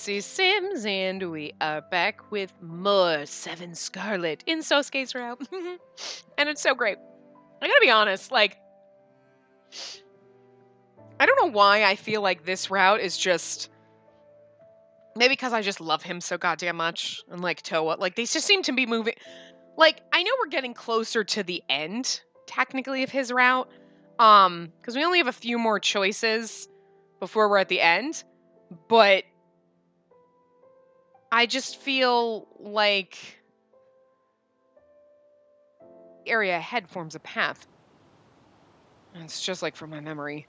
Spacey Sims, and we are back with more 7'Scarlet in Sosuke's route. And it's so great. I gotta be honest, like, I don't know why I feel like this route is just, maybe because I just love him so goddamn much, and like Toa, like they just seem to be moving, like, I know we're getting closer to the end, technically, of his route, because we only have a few more choices before we're at the end, but I just feel like the area ahead forms a path. And it's just like from my memory.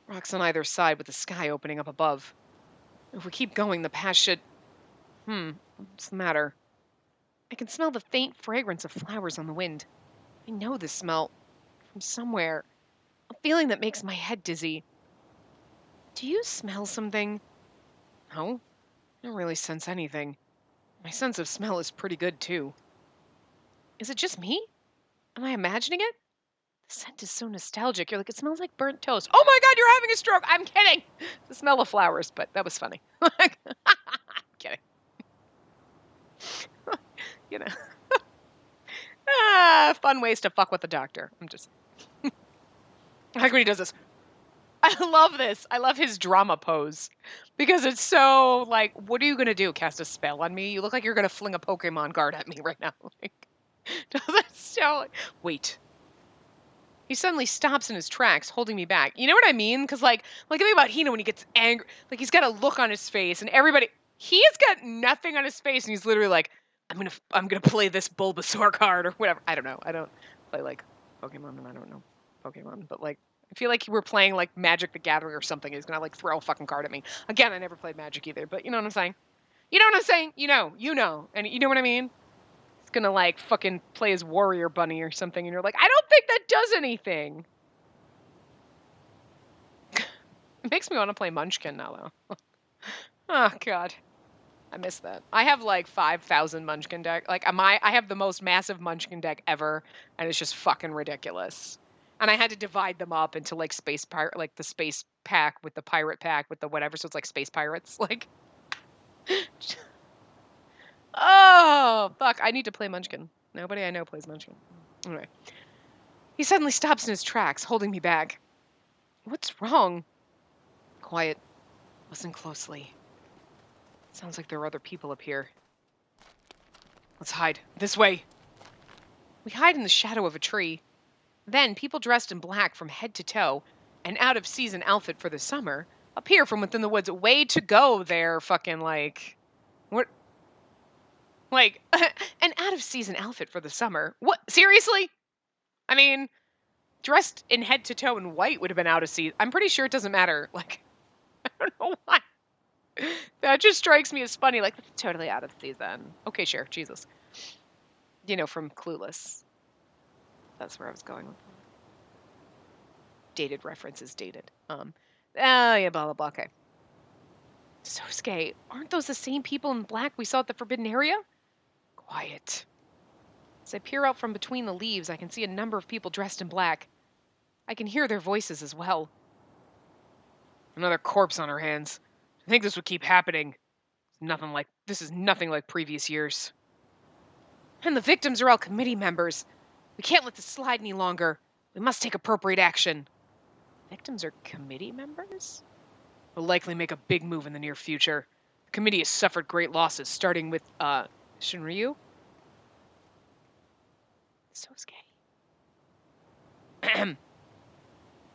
Rocks on either side with the sky opening up above. If we keep going, the path should... what's the matter? I can smell the faint fragrance of flowers on the wind. I know this smell from somewhere. A feeling that makes my head dizzy. Do you smell something? No, I don't really sense anything. My sense of smell is pretty good, too. Is it just me? Am I imagining it? The scent is so nostalgic. You're like, it smells like burnt toast. Oh my God, you're having a stroke. I'm kidding. The smell of flowers, but that was funny. I'm kidding. You know. Fun ways to fuck with the doctor. I'm just... I like when he does this. I love this. I love his drama pose. Because it's so, like, what are you going to do? Cast a spell on me? You look like you're going to fling a Pokemon card at me right now. Like, does that so... Wait. He suddenly stops in his tracks, holding me back. You know what I mean? Because, like think about Hino when he gets angry. Like, he's got a look on his face, and everybody... He's got nothing on his face, and he's literally like, I'm gonna play this Bulbasaur card, or whatever. I don't know. I don't play, like, Pokemon, and I don't know Pokemon. But, like, I feel like we're playing, like, Magic the Gathering or something. He's gonna, like, throw a fucking card at me. Again, I never played Magic either, but you know what I'm saying? You know what I'm saying? You know. And you know what I mean? He's gonna, like, fucking play his Warrior Bunny or something, and you're like, I don't think that does anything. It makes me want to play Munchkin now, though. Oh, God. I miss that. I have, like, 5,000 Munchkin deck. Like, I have the most massive Munchkin deck ever, and it's just fucking ridiculous. And I had to divide them up into, like, like, the space pack with the pirate pack with the whatever, so it's, like, space pirates. Like... Oh, fuck. I need to play Munchkin. Nobody I know plays Munchkin. Anyway. He suddenly stops in his tracks, holding me back. What's wrong? Quiet. Listen closely. Sounds like there are other people up here. Let's hide. This way. We hide in the shadow of a tree. Then, people dressed in black from head to toe, an out-of-season outfit for the summer, appear from within the woods. Way to go there, fucking, like... What? Like, an out-of-season outfit for the summer? What? Seriously? I mean, dressed in head to toe in white would have been out of season. I'm pretty sure it doesn't matter. Like, I don't know why. That just strikes me as funny. Like, that's totally out of season. Okay, sure. Jesus. You know, from Clueless. That's where I was going with that. Dated references, dated. Yeah, blah, blah, blah. Okay. Sosuke, aren't those the same people in black we saw at the Forbidden Area? Quiet. As I peer out from between the leaves, I can see a number of people dressed in black. I can hear their voices as well. Another corpse on our hands. I think this would keep happening. This is nothing like previous years. And the victims are all committee members. We can't let this slide any longer. We must take appropriate action. Victims are committee members? We'll likely make a big move in the near future. The committee has suffered great losses, starting with, Shinryu? Sosuke.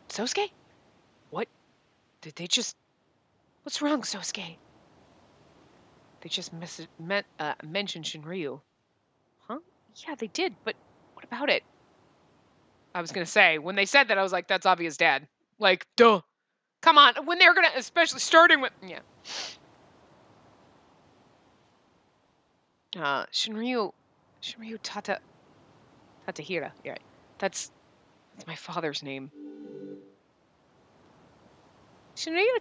Sosuke? What? Did they just... What's wrong, Sosuke? They just mentioned Shinryu. Huh? Yeah, they did, but what about it? I was going to say, when they said that, I was like, that's obvious, Dad. Like, duh. Come on. When they're going to, especially starting with... Yeah. Shinryu Tatahira. Yeah, that's my father's name. Shinryu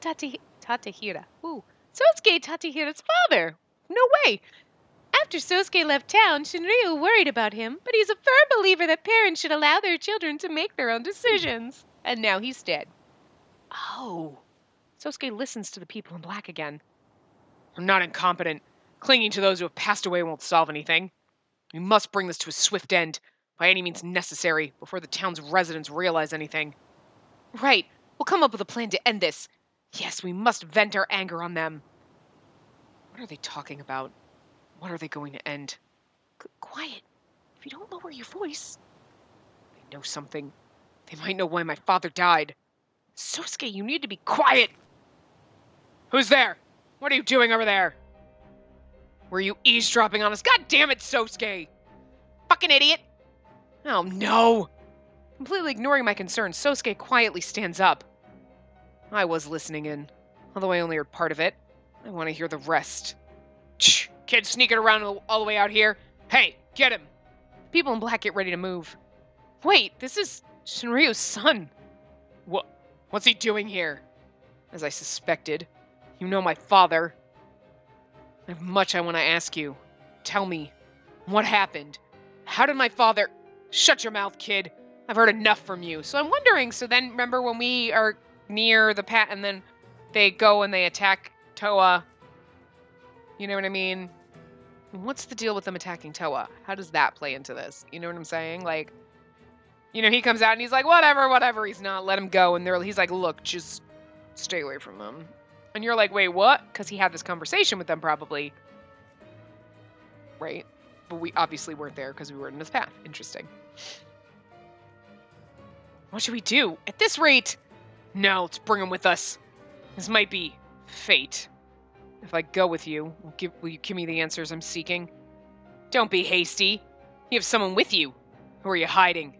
Tatahira. Ooh, Sosuke Tatahira's father. No way. After Sosuke left town, Shinryu worried about him, but he's a firm believer that parents should allow their children to make their own decisions. And now he's dead. Oh. Sosuke listens to the people in black again. I'm not incompetent. Clinging to those who have passed away won't solve anything. We must bring this to a swift end, by any means necessary, before the town's residents realize anything. Right. We'll come up with a plan to end this. Yes, we must vent our anger on them. What are they talking about? What are they going to end? Quiet. If you don't lower your voice. They know something. They might know why my father died. Sosuke, you need to be quiet! Who's there? What are you doing over there? Were you eavesdropping on us? God damn it, Sosuke! Fucking idiot! Oh no! Completely ignoring my concerns, Sosuke quietly stands up. I was listening in, although I only heard part of it. I want to hear the rest. Shh! Kid sneaking around all the way out here. Hey, get him! People in black get ready to move. Wait, this is Shinryu's son. What's he doing here? As I suspected. You know my father. I have much I want to ask you. Tell me, what happened? How did my father... Shut your mouth, kid. I've heard enough from you. So I'm wondering, so then remember when we are near the pat and then they go and they attack Toa? You know what I mean? What's the deal with them attacking Toa? How does that play into this? You know what I'm saying? Like, you know, he comes out and he's like, whatever, he's not, let him go. And he's like, look, just stay away from them. And you're like, wait, what? Because he had this conversation with them probably. Right? But we obviously weren't there because we were in his path. Interesting. What should we do? At this rate, no, let's bring him with us. This might be fate. If I go with you, will you give me the answers I'm seeking? Don't be hasty. You have someone with you. Who are you hiding?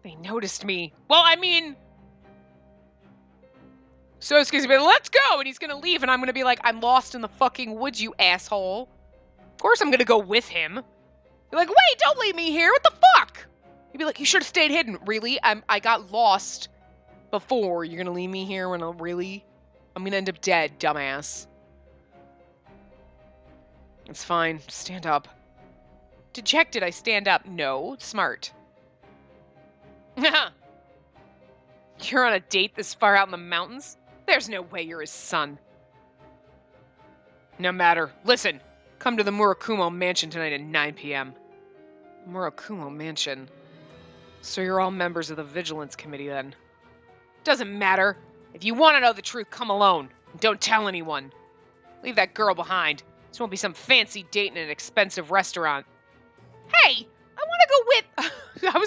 They noticed me. Well, I mean... Sosuke's gonna be like, let's go! And he's gonna leave, and I'm gonna be like, I'm lost in the fucking woods, you asshole. Of course I'm gonna go with him. You're like, wait, don't leave me here, what the fuck? You'd be like, you should have stayed hidden. Really? I got lost before. You're gonna leave me here when I'm gonna end up dead, dumbass. It's fine. Stand up. Dejected, I stand up. No. Smart. You're on a date this far out in the mountains? There's no way you're his son. No matter. Listen. Come to the Murakumo Mansion tonight at 9 p.m. Murakumo Mansion. So you're all members of the Vigilance Committee then. Doesn't matter. If you want to know the truth, come alone. And don't tell anyone. Leave that girl behind. This won't be some fancy date in an expensive restaurant. Hey! I want to go with... I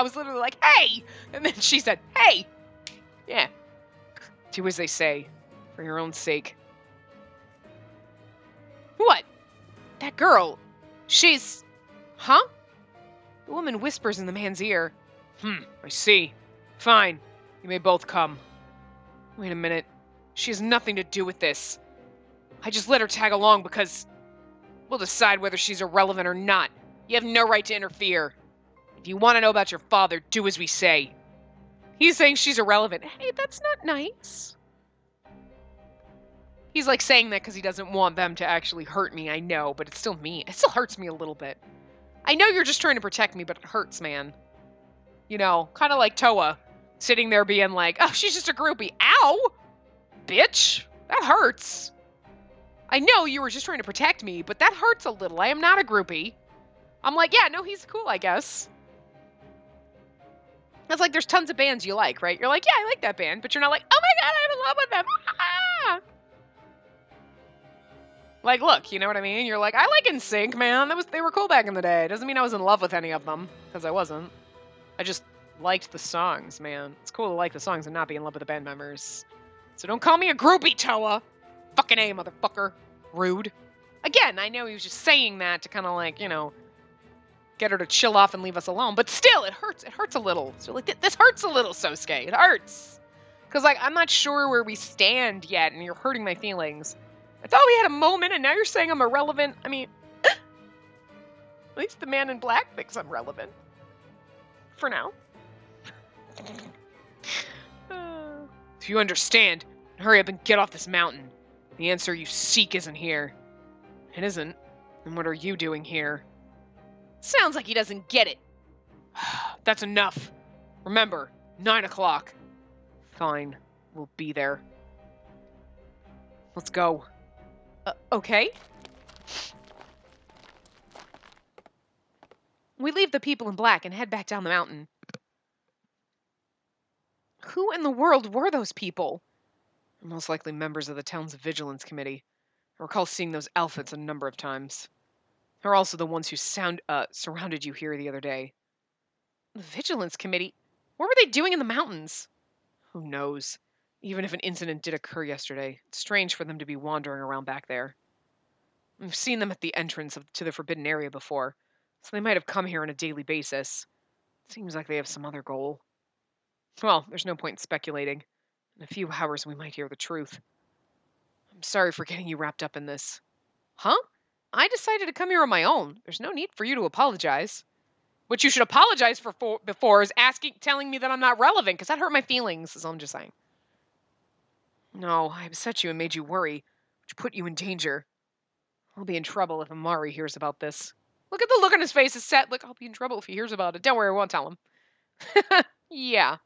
was literally like, hey! And then she said, hey! Yeah. Do as they say. For your own sake. What? That girl. She's... Huh? The woman whispers in the man's ear. I see. Fine. You may both come. Wait a minute. She has nothing to do with this. I just let her tag along because... We'll decide whether she's irrelevant or not. You have no right to interfere. If you want to know about your father, do as we say. He's saying she's irrelevant. Hey, that's not nice. He's like saying that because he doesn't want them to actually hurt me, I know, but it's still me. It still hurts me a little bit. I know you're just trying to protect me, but it hurts, man. You know, kind of like Toa, sitting there being like, oh, she's just a groupie. Ow! Bitch! That hurts. I know you were just trying to protect me, but that hurts a little. I am not a groupie. I'm like, yeah, no, he's cool, I guess. It's like there's tons of bands you like, right? You're like, yeah, I like that band, but you're not like, oh my god, I'm in love with them. Like, look, you know what I mean? You're like, I like NSYNC, man. They were cool back in the day. Doesn't mean I was in love with any of them, because I wasn't. I just liked the songs, man. It's cool to like the songs and not be in love with the band members. So don't call me a groupie, Toa. Fucking A, motherfucker. Rude. Again, I know he was just saying that to kind of like, you know, get her to chill off and leave us alone. But still, it hurts. It hurts a little. So like, this hurts a little, Sosuke. It hurts. Because, like, I'm not sure where we stand yet, and you're hurting my feelings. I thought we had a moment, and now you're saying I'm irrelevant. I mean, at least the man in black thinks I'm relevant. For now. If you understand, hurry up and get off this mountain. The answer you seek isn't here. It isn't. And what are you doing here? Sounds like he doesn't get it. That's enough. Remember, 9 o'clock. Fine. We'll be there. Let's go. Okay. We leave the people in black and head back down the mountain. Who in the world were those people? Most likely members of the town's vigilance committee. I recall seeing those outfits a number of times. They're also the ones who surrounded you here the other day. The vigilance committee? What were they doing in the mountains? Who knows? Even if an incident did occur yesterday, it's strange for them to be wandering around back there. I've seen them at the entrance to the forbidden area before, so they might have come here on a daily basis. Seems like they have some other goal. Well, there's no point in speculating. In a few hours, we might hear the truth. I'm sorry for getting you wrapped up in this. Huh? I decided to come here on my own. There's no need for you to apologize. What you should apologize for before is telling me that I'm not relevant, because that hurt my feelings, is all I'm just saying. No, I upset you and made you worry, which put you in danger. I'll be in trouble if Amari hears about this. Look at the look on his face. It's set. Look, I'll be in trouble if he hears about it. Don't worry, I won't tell him. Yeah.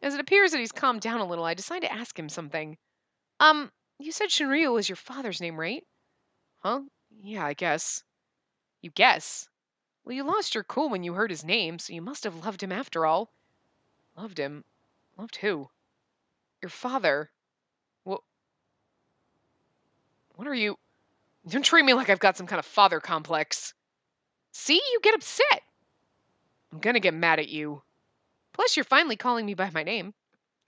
As it appears that he's calmed down a little, I decide to ask him something. You said Shinryu was your father's name, right? Huh? Yeah, I guess. You guess? Well, you lost your cool when you heard his name, so you must have loved him after all. Loved him? Loved who? Your father. What are you... Don't treat me like I've got some kind of father complex. See? You get upset. I'm gonna get mad at you. Plus, you're finally calling me by my name.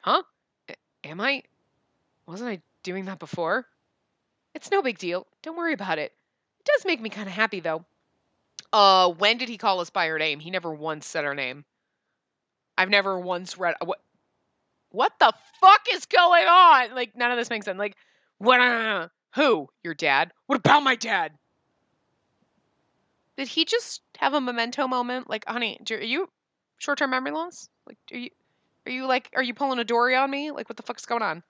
Huh? Am I? Wasn't I doing that before? It's no big deal. Don't worry about it. It does make me kind of happy, though. When did he call us by our name? He never once said our name. I've never once read... What the fuck is going on? Like, none of this makes sense. Like, what? Who? Your dad? What about my dad? Did he just have a memento moment? Like, honey, are you short-term memory loss? Like, are you pulling a Dory on me? Like, what the fuck's going on?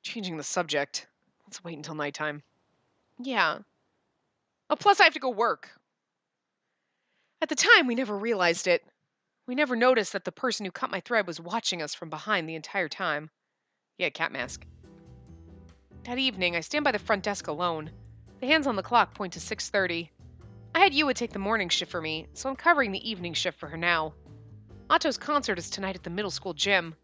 Changing the subject. Let's wait until nighttime. Yeah. Oh, plus I have to go work. At the time, we never realized it. We never noticed that the person who cut my thread was watching us from behind the entire time. Yeah, cat mask. That evening, I stand by the front desk alone. The hands on the clock point to 6:30. I had Yua take the morning shift for me, so I'm covering the evening shift for her now. Otto's concert is tonight at the middle school gym.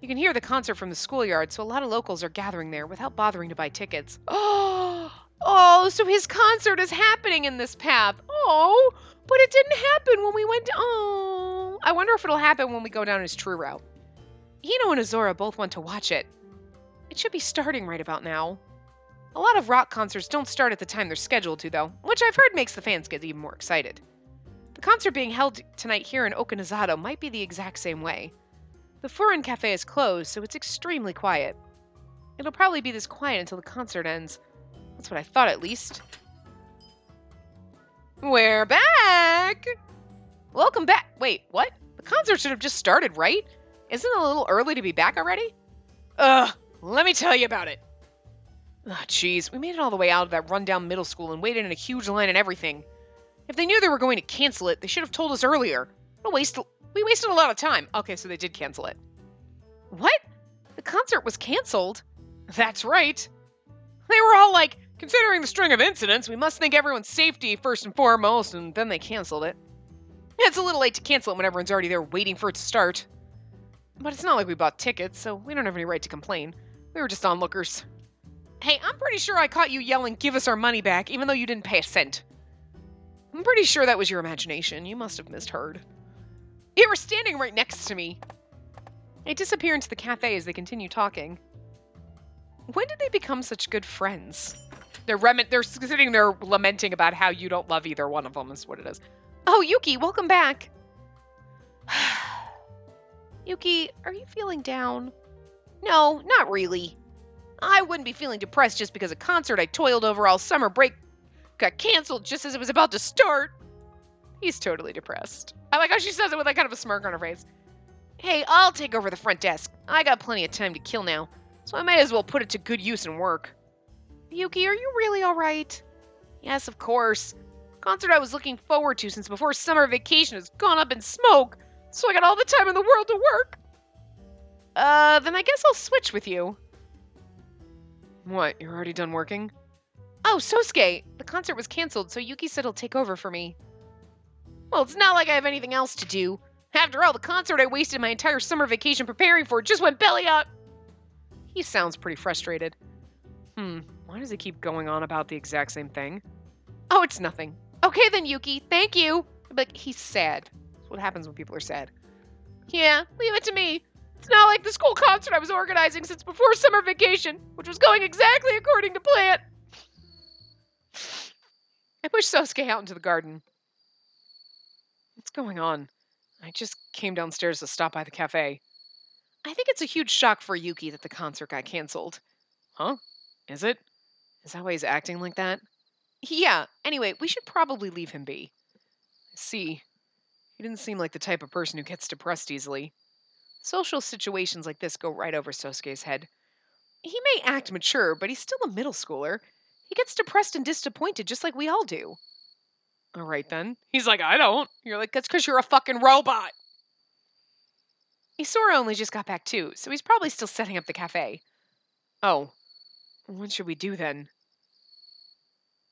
You can hear the concert from the schoolyard, so a lot of locals are gathering there without bothering to buy tickets. Oh, so his concert is happening in this path. Oh, but it didn't happen when we went. Oh, I wonder if it'll happen when we go down his true route. Hino and Azora both want to watch it. It should be starting right about now. A lot of rock concerts don't start at the time they're scheduled to, though, which I've heard makes the fans get even more excited. The concert being held tonight here in Okinazato might be the exact same way. The Furin Cafe is closed, so it's extremely quiet. It'll probably be this quiet until the concert ends. That's what I thought, at least. We're back! Welcome back. Wait, what? The concert should have just started, right? Isn't it a little early to be back already? Let me tell you about it. Jeez, we made it all the way out of that rundown middle school and waited in a huge line and everything. If they knew they were going to cancel it, they should have told us earlier. We wasted a lot of time. Okay, so they did cancel it. What? The concert was canceled? That's right. They were all like, considering the string of incidents, we must think everyone's safety first and foremost, and then they canceled it. It's a little late to cancel it when everyone's already there waiting for it to start. But it's not like we bought tickets, so we don't have any right to complain. We were just onlookers. Hey, I'm pretty sure I caught you yelling, "Give us our money back," even though you didn't pay a cent. I'm pretty sure that was your imagination. You must have misheard. You were standing right next to me. I disappear into the cafe as they continue talking. When did they become such good friends? They're sitting there lamenting about how you don't love either one of them, is what it is. Oh, Yuki, welcome back. Yuki, are you feeling down? No, not really. I wouldn't be feeling depressed just because a concert I toiled over all summer break got canceled just as it was about to start. He's totally depressed. I like how she says it with like kind of a smirk on her face. Hey, I'll take over the front desk. I got plenty of time to kill now, so I might as well put it to good use and work. Yuki, are you really alright? Yes, of course. Concert I was looking forward to since before summer vacation has gone up in smoke, so I got all the time in the world to work. Then I guess I'll switch with you. What, you're already done working? Oh, Sosuke! The concert was canceled, so Yuki said he'll take over for me. Well, it's not like I have anything else to do. After all, the concert I wasted my entire summer vacation preparing for just went belly up. He sounds pretty frustrated. Why does he keep going on about the exact same thing? Oh, it's nothing. Okay then, Yuki, thank you. But he's sad. That's what happens when people are sad. Yeah, leave it to me. It's not like the school concert I was organizing since before summer vacation, which was going exactly according to plan. I pushed Sosuke out into the garden. What's going on? I just came downstairs to stop by the cafe. I think it's a huge shock for Yuki that the concert got canceled. Huh? Is it? Is that why he's acting like that? Yeah, anyway, we should probably leave him be. See, he didn't seem like the type of person who gets depressed easily. Social situations like this go right over Sosuke's head. He may act mature, but he's still a middle schooler. He gets depressed and disappointed just like we all do. All right, then. He's like, I don't. You're like, that's because you're a fucking robot. Isora only just got back too, so he's probably still setting up the cafe. Oh, what should we do then?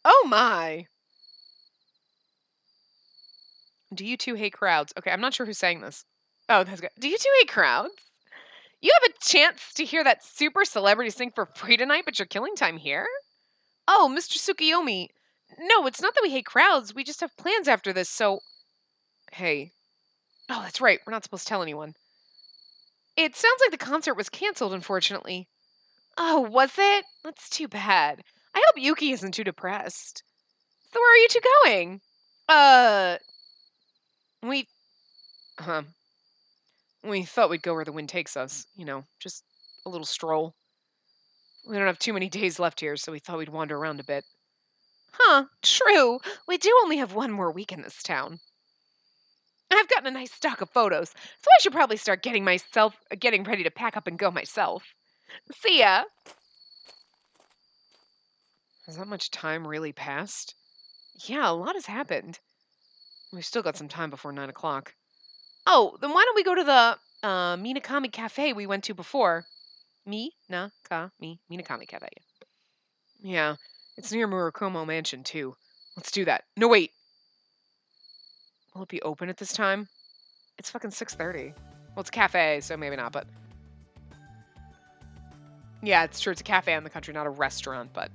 Oh my! Do you two hate crowds? Okay, I'm not sure who's saying this. Oh, that's good. Do you two hate crowds? You have a chance to hear that super celebrity sing for free tonight, but you're killing time here? Oh, Mr. Tsukiyomi. No, it's not that we hate crowds. We just have plans after this, so... Hey. Oh, that's right. We're not supposed to tell anyone. It sounds like the concert was canceled, unfortunately. Oh, was it? That's too bad. I hope Yuki isn't too depressed. So where are you two going? We... We thought we'd go where the wind takes us. You know, just a little stroll. We don't have too many days left here, so we thought we'd wander around a bit. Huh, true. We do only have one more week in this town. I've gotten a nice stock of photos, so I should probably start getting ready to pack up and go myself. See ya! Has that much time really passed? Yeah, a lot has happened. We've still got some time before 9 o'clock. Oh, then why don't we go to the Minakami Cafe we went to before? Minakami Cafe. Yeah, it's near Murakumo Mansion, too. Let's do that. No, wait. Will it be open at this time? It's fucking 6:30. Well, it's a cafe, so maybe not, but... Yeah, it's true. It's a cafe in the country, not a restaurant, but...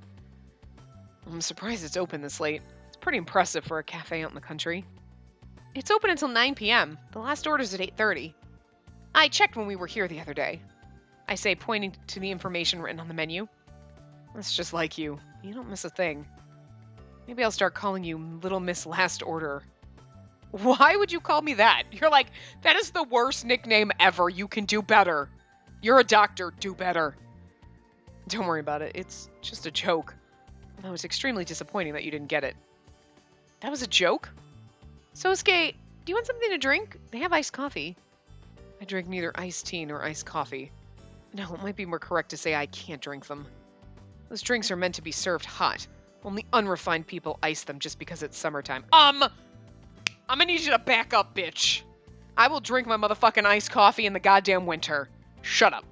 I'm surprised it's open this late. It's pretty impressive for a cafe out in the country. It's open until 9 p.m. The last order's at 8:30. I checked when we were here the other day. I say, pointing to the information written on the menu. That's just like you. You don't miss a thing. Maybe I'll start calling you Little Miss Last Order. Why would you call me that? You're like, that is the worst nickname ever. You can do better. You're a doctor. Do better. Don't worry about it. It's just a joke. Although it's extremely disappointing that you didn't get it. That was a joke? Sosuke, do you want something to drink? They have iced coffee. I drink neither iced tea nor iced coffee. No, it might be more correct to say I can't drink them. Those drinks are meant to be served hot. Only unrefined people ice them just because it's summertime. I'm gonna need you to back up, bitch. I will drink my motherfucking iced coffee in the goddamn winter. Shut up.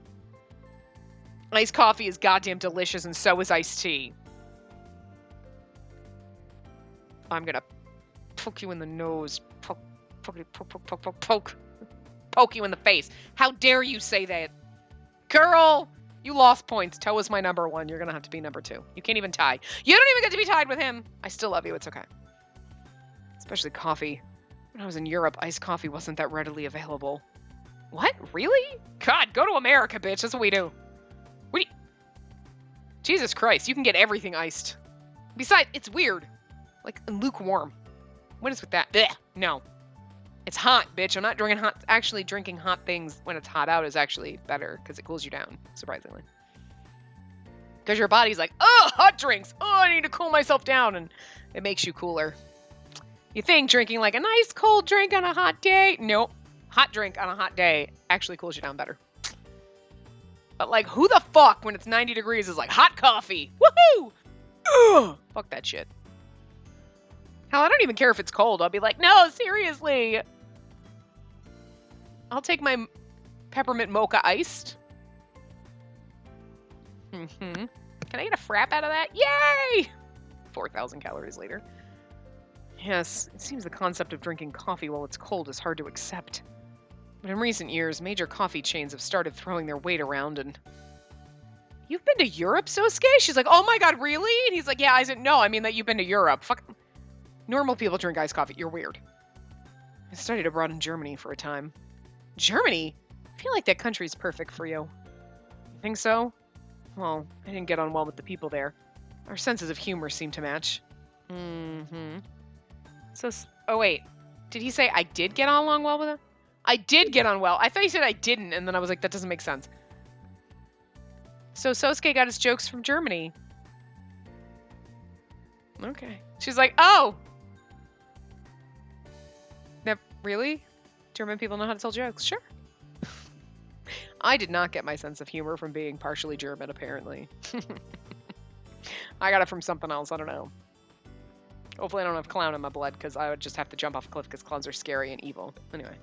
Iced coffee is goddamn delicious, and so is iced tea. I'm gonna poke you in the nose. Poke you in the face. How dare you say that? Girl, you lost points. Toe is my number 1. You're gonna have to be number 2. You can't even tie. You don't even get to be tied with him. I still love you. It's okay. Especially coffee. When I was in Europe, iced coffee wasn't that readily available. What? Really? God, go to America, bitch. That's what we do. Jesus Christ, you can get everything iced. Besides, it's weird. Like, lukewarm. What is with that? Blech. No. It's hot, bitch. I'm not drinking hot. Actually, drinking hot things when it's hot out is actually better because it cools you down, surprisingly. Because your body's like, oh, hot drinks. Oh, I need to cool myself down. And it makes you cooler. You think drinking like a nice cold drink on a hot day? Nope. Hot drink on a hot day actually cools you down better. But like, who the fuck when it's 90 degrees is like hot coffee? Woohoo! Ugh, fuck that shit. Hell, I don't even care if it's cold. I'll be like, no, seriously. I'll take my peppermint mocha iced. Can I get a frap out of that? Yay! 4,000 calories later. Yes, it seems the concept of drinking coffee while it's cold is hard to accept. But in recent years, major coffee chains have started throwing their weight around and... You've been to Europe, Sosuke? She's like, oh my god, really? And he's like, yeah, I said, no, I mean that you've been to Europe. Fuck. Normal people drink iced coffee. You're weird. I studied abroad in Germany for a time. Germany? I feel like that country's perfect for you. You think so? Well, I didn't get on well with the people there. Our senses of humor seem to match. Mm-hmm. So, oh wait. Did he say I did get on along well with him? I did get on well. I thought he said I didn't, and then I was like, that doesn't make sense. So Sosuke got his jokes from Germany. Okay. She's like, oh! Really? German people know how to tell jokes. Sure. I did not get my sense of humor from being partially German, apparently. I got it from something else. I don't know. Hopefully I don't have clown in my blood, because I would just have to jump off a cliff because clowns are scary and evil. Anyway.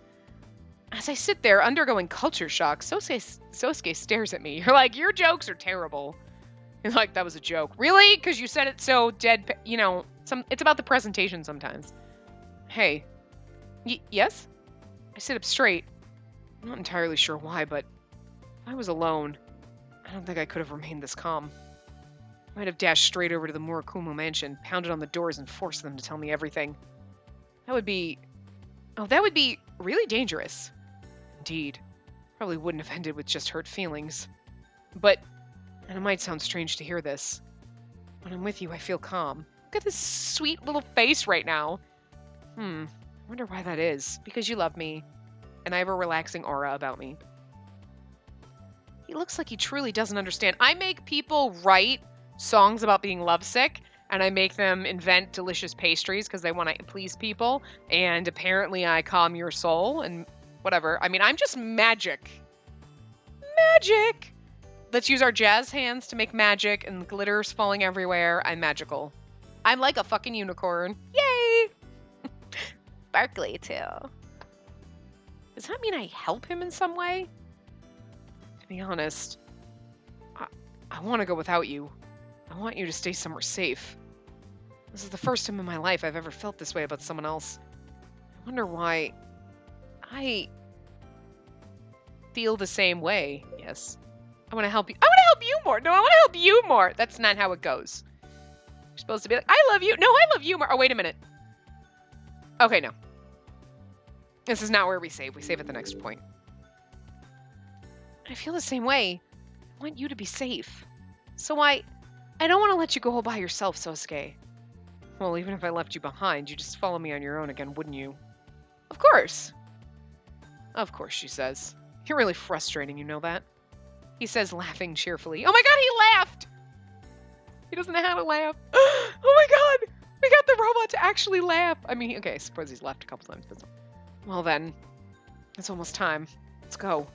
As I sit there, undergoing culture shock, Sosuke stares at me. You're like, your jokes are terrible. You're like, that was a joke. Really? Because you said it so dead, you know, it's about the presentation sometimes. Hey. Yes? I sit up straight. I'm not entirely sure why, but if I was alone, I don't think I could have remained this calm. I might have dashed straight over to the Murakumo mansion, pounded on the doors, and forced them to tell me everything. That would be really dangerous. Indeed. Probably wouldn't have ended with just hurt feelings. But, and it might sound strange to hear this, when I'm with you, I feel calm. Look at this sweet little face right now. I wonder why that is. Because you love me, and I have a relaxing aura about me. He looks like he truly doesn't understand. I make people write songs about being lovesick, and I make them invent delicious pastries because they want to please people, and apparently I calm your soul, and whatever. I mean, I'm just magic. Magic! Let's use our jazz hands to make magic, and glitter's falling everywhere. I'm magical. I'm like a fucking unicorn. Yay! Sparkly, too. Does that mean I help him in some way? To be honest, I want to go without you. I want you to stay somewhere safe. This is the first time in my life I've ever felt this way about someone else. I wonder why I feel the same way. Yes. I want to help you. I want to help you more. No, I want to help you more. That's not how it goes. You're supposed to be like, I love you. No, I love you more. Oh, wait a minute. Okay, no. This is not where we save. We save at the next point. I feel the same way. I want you to be safe. So I don't want to let you go all by yourself, Sosuke. Well, even if I left you behind, you'd just follow me on your own again, wouldn't you? Of course. Of course, she says. You're really frustrating, you know that? He says, laughing cheerfully. Oh my god, he laughed! He doesn't know how to laugh. Oh my god! We got the robot to actually laugh! I mean, okay, I suppose he's laughed a couple times, but... Well then, it's almost time. Let's go.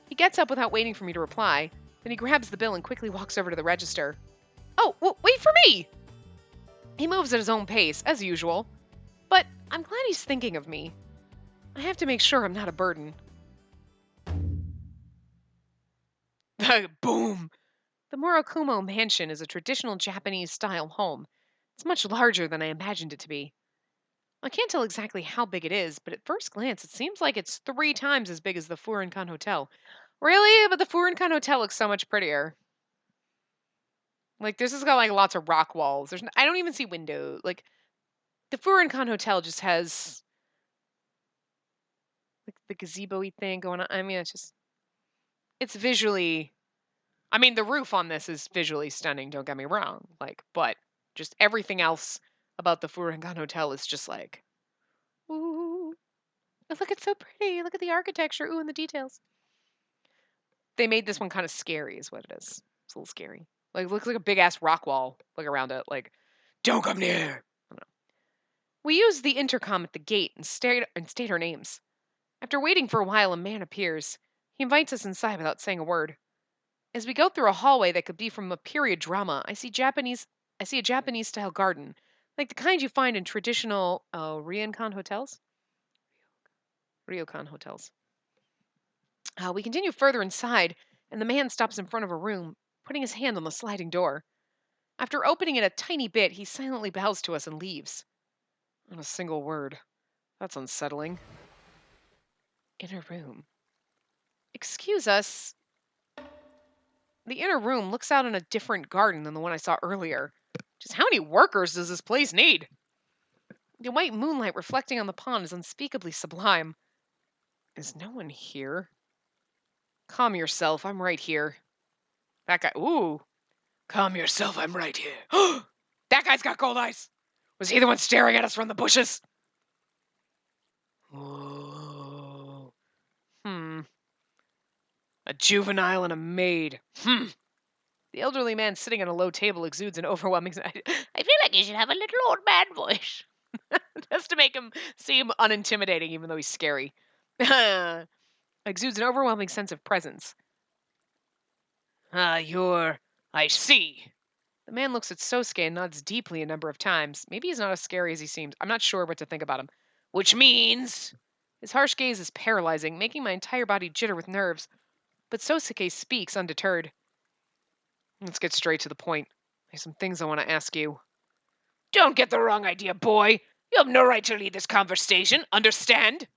He gets up without waiting for me to reply. Then he grabs the bill and quickly walks over to the register. Oh, wait for me! He moves at his own pace, as usual. But I'm glad he's thinking of me. I have to make sure I'm not a burden. Boom! The Murakumo mansion is a traditional Japanese-style home. It's much larger than I imagined it to be. I can't tell exactly how big it is, but at first glance, it seems like it's 3 times as big as the Furinkan Hotel. Really? But the Furinkan Hotel looks so much prettier. Like, this has got, like, lots of rock walls. I don't even see windows. Like, the Furinkan Hotel just has, like, the gazebo-y thing going on. I mean, it's visually... I mean, the roof on this is visually stunning, don't get me wrong. Like, but just everything else about the Furinkan Hotel is just like, ooh, look, it's so pretty. Look at the architecture. Ooh, and the details. They made this one kind of scary, is what it is. It's a little scary. Like, it looks like a big ass rock wall. Look around it. Like, don't come near. I don't know. We used the intercom at the gate and state our names. After waiting for a while, a man appears. He invites us inside without saying a word. As we go through a hallway that could be from a period drama, I see a Japanese style garden, like the kind you find in traditional ryokan hotels. Ryokan hotels. We continue further inside, and the man stops in front of a room putting his hand on the sliding door. After opening it a tiny bit, he silently bows to us and leaves. Not a single word. That's unsettling. Inner room. Excuse us. The inner room looks out on a different garden than the one I saw earlier. Just how many workers does this place need? The white moonlight reflecting on the pond is unspeakably sublime. Is no one here? Calm yourself, I'm right here. That guy, ooh. Calm yourself, I'm right here. That guy's got cold eyes. Was he the one staring at us from the bushes? Oh. A juvenile and a maid. The elderly man sitting at a low table exudes an overwhelming... I feel like he should have a little old man voice. Just to make him seem unintimidating, even though he's scary. Exudes an overwhelming sense of presence. I see. The man looks at Sosuke and nods deeply a number of times. Maybe he's not as scary as he seems. I'm not sure what to think about him. Which means... His harsh gaze is paralyzing, making my entire body jitter with nerves. But Sosuke speaks undeterred. Let's get straight to the point. There's some things I want to ask you. Don't get the wrong idea, boy. You have no right to lead this conversation, understand?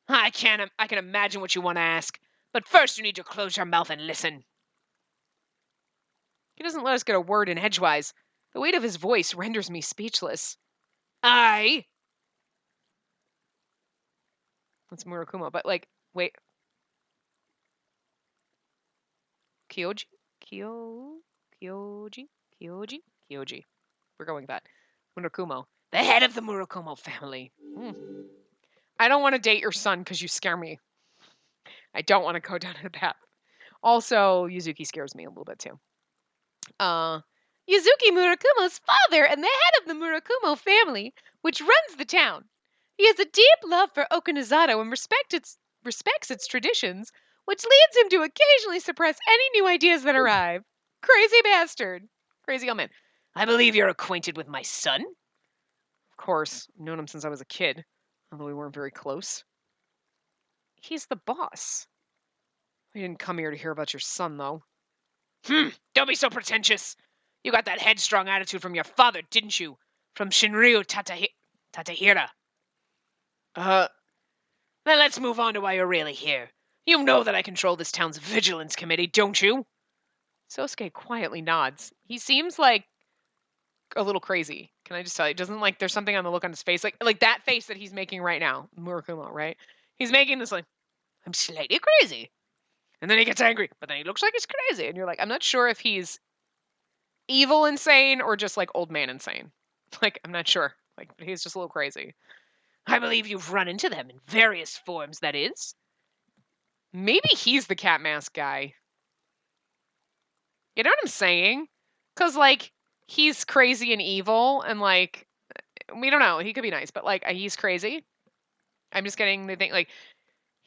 I can imagine what you want to ask, but first you need to close your mouth and listen. He doesn't let us get a word in edgewise. The weight of his voice renders me speechless. That's Murakumo, but wait. Kyoji? Kyoji? We're going with that. Murakumo. The head of the Murakumo family. I don't want to date your son because you scare me. I don't want to go down that path. Also, Yuzuki scares me a little bit too. Yuzuki Murakumo's father and the head of the Murakumo family, which runs the town. He has a deep love for Okinazato and respects its traditions, which leads him to occasionally suppress any new ideas that arrive. Crazy bastard. Crazy old man. I believe you're acquainted with my son. Of course, I've known him since I was a kid, although we weren't very close. He's the boss. I didn't come here to hear about your son, though. Don't be so pretentious. You got that headstrong attitude from your father, didn't you? From Shinryu Tatahira. Then let's move on to why you're really here. You know that I control this town's vigilance committee, don't you? Sosuke quietly nods. He seems like a little crazy. Can I just tell you? Doesn't there's something on the look on his face, like that face that he's making right now, Murakumo, right? He's making this I'm slightly crazy. And then he gets angry, but then he looks like he's crazy. And you're like, I'm not sure if he's evil insane or just old man insane. I'm not sure. He's just a little crazy. I believe you've run into them in various forms, that is. Maybe he's the cat mask guy. You know what I'm saying? Because, he's crazy and evil, and, we don't know. He could be nice, but, he's crazy. I'm just getting the thing,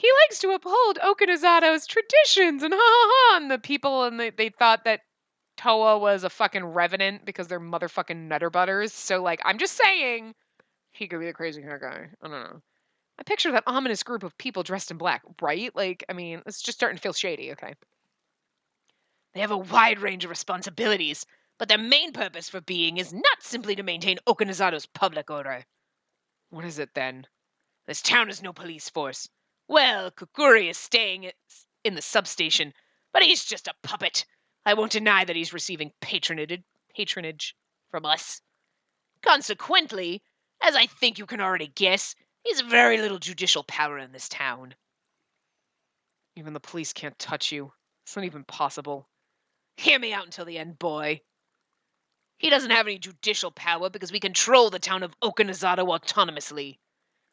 he likes to uphold Okinazato's traditions, and ha ha ha, and the people, and they thought that Toa was a fucking revenant because they're motherfucking nutter butters. So, I'm just saying, he could be a crazy kind of guy. I don't know. I picture that ominous group of people dressed in black, right? It's just starting to feel shady, okay? They have a wide range of responsibilities, but their main purpose for being is not simply to maintain Okinazato's public order. What is it, then? This town has no police force. Well, Kukuri is staying in the substation, but he's just a puppet. I won't deny that he's receiving patronage from us. Consequently, as I think you can already guess, he has very little judicial power in this town. Even the police can't touch you. It's not even possible. Hear me out until the end, boy. He doesn't have any judicial power because we control the town of Okinazato autonomously.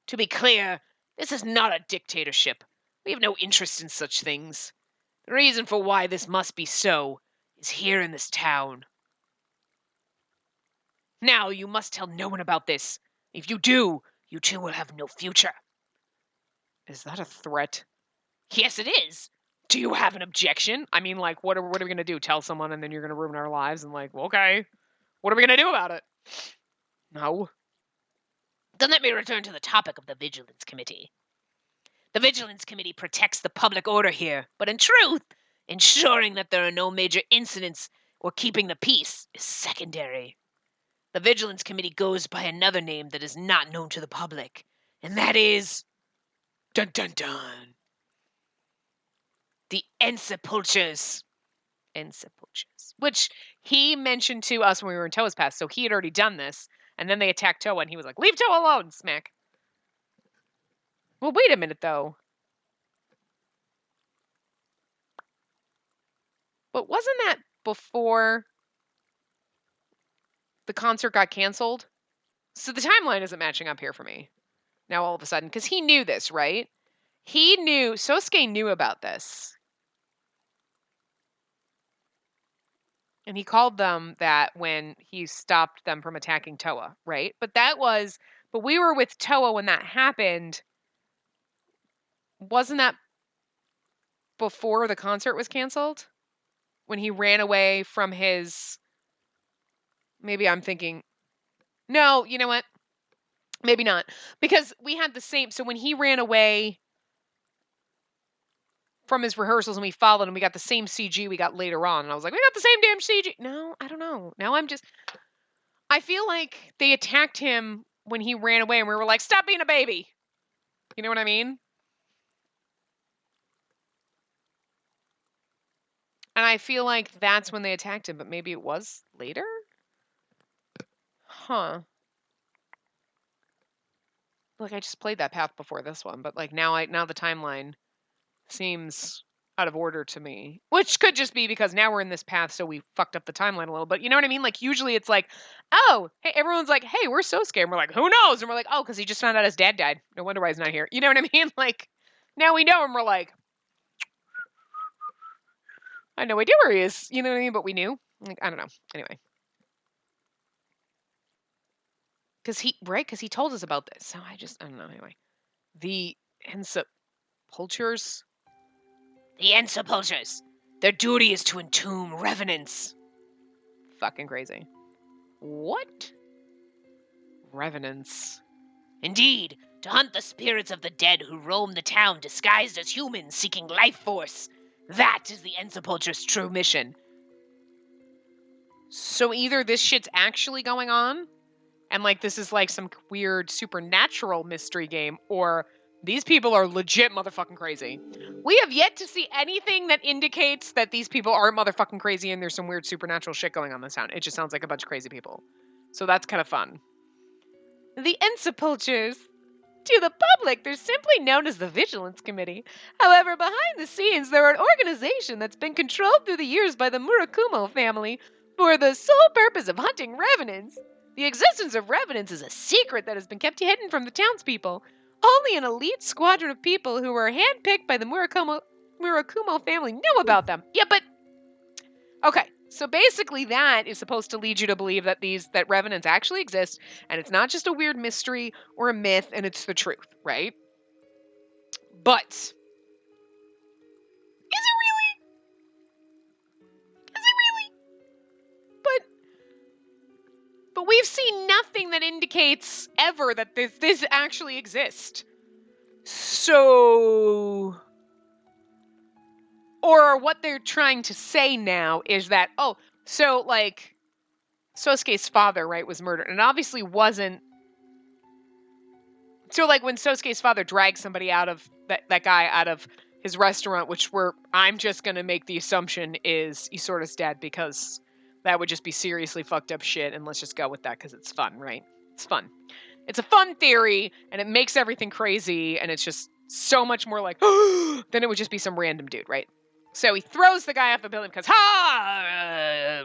To be clear, this is not a dictatorship. We have no interest in such things. The reason for why this must be so is here in this town. Now, you must tell no one about this. If you do, you two will have no future. Is that a threat? Yes, it is. Do you have an objection? I mean, what are we going to do? Tell someone and then you're going to ruin our lives? And okay. What are we going to do about it? No. Then let me return to the topic of the Vigilance Committee. The Vigilance Committee protects the public order here, but in truth, Ensuring that there are no major incidents or keeping the peace is secondary. The Vigilance Committee goes by another name that is not known to the public, and that is... Dun dun dun! The Ensepulchres. Ensepulchres. Which he mentioned to us when we were in Toa's Pass, so he had already done this, and then they attacked Toa, and he was like, leave Toa alone, smack. Well, wait a minute, though. But wasn't that before the concert got canceled? So the timeline isn't matching up here for me. Now all of a sudden, because he knew this, right? He knew, Sosuke knew about this. And he called them that when he stopped them from attacking Toa, right? But we were with Toa when that happened. Wasn't that before the concert was canceled? When he ran away from his... Maybe I'm thinking... No, you know what? Maybe not. Because we had the same... So when he ran away from his rehearsals and we followed him, we got the same CG we got later on. And I was like, we got the same damn CG. No, I don't know. Now I feel like they attacked him when he ran away and we were like, stop being a baby. You know what I mean? And I feel like that's when they attacked him, but maybe it was later? Huh. Look, I just played that path before this one, but like now the timeline seems out of order to me. Which could just be because now we're in this path, so we fucked up the timeline a little bit. You know what I mean? Like usually it's like, oh, hey, everyone's like, hey, we're so scared. And we're like, who knows? And we're like, oh, because he just found out his dad died. No wonder why he's not here. You know what I mean? Like, now we know, and we're like, I had no idea where he is. You know what I mean? But we knew. Like, I don't know. Anyway. Because he told us about this. So I don't know. Anyway. The Ensepulchres. The Ensepulchres. Their duty is to entomb revenants. Fucking crazy. What? Revenants. Indeed, to hunt the spirits of the dead who roam the town disguised as humans seeking life force. That is the Ensepulchre's true mission. So either this shit's actually going on, and like this is like some weird supernatural mystery game, or these people are legit motherfucking crazy. We have yet to see anything that indicates that these people aren't motherfucking crazy and there's some weird supernatural shit going on in this town. It just sounds like a bunch of crazy people. So that's kind of fun. The Ensepulchres. To the public, they're simply known as the Vigilance Committee. However, behind the scenes, they're an organization that's been controlled through the years by the Murakumo family for the sole purpose of hunting revenants. The existence of revenants is a secret that has been kept hidden from the townspeople. Only an elite squadron of people who were handpicked by the Murakumo family know about them. Yeah, but... Okay, so basically that is supposed to lead you to believe that that revenants actually exist, and it's not just a weird mystery or a myth, and it's the truth, right? But... Is it really? Is it really? But we've seen nothing that indicates ever that this actually exists. So... Or what they're trying to say now is that, oh, so, like, Sosuke's father, right, was murdered. And it obviously wasn't... So, like, when Sosuke's father dragged somebody out of... That guy out of his restaurant, which I'm just going to make the assumption is Isora's dead, because that would just be seriously fucked up shit, and let's just go with that, because it's fun, right? It's fun. It's a fun theory, and it makes everything crazy, and it's just so much more like, then it would just be some random dude, right? So he throws the guy off the building because,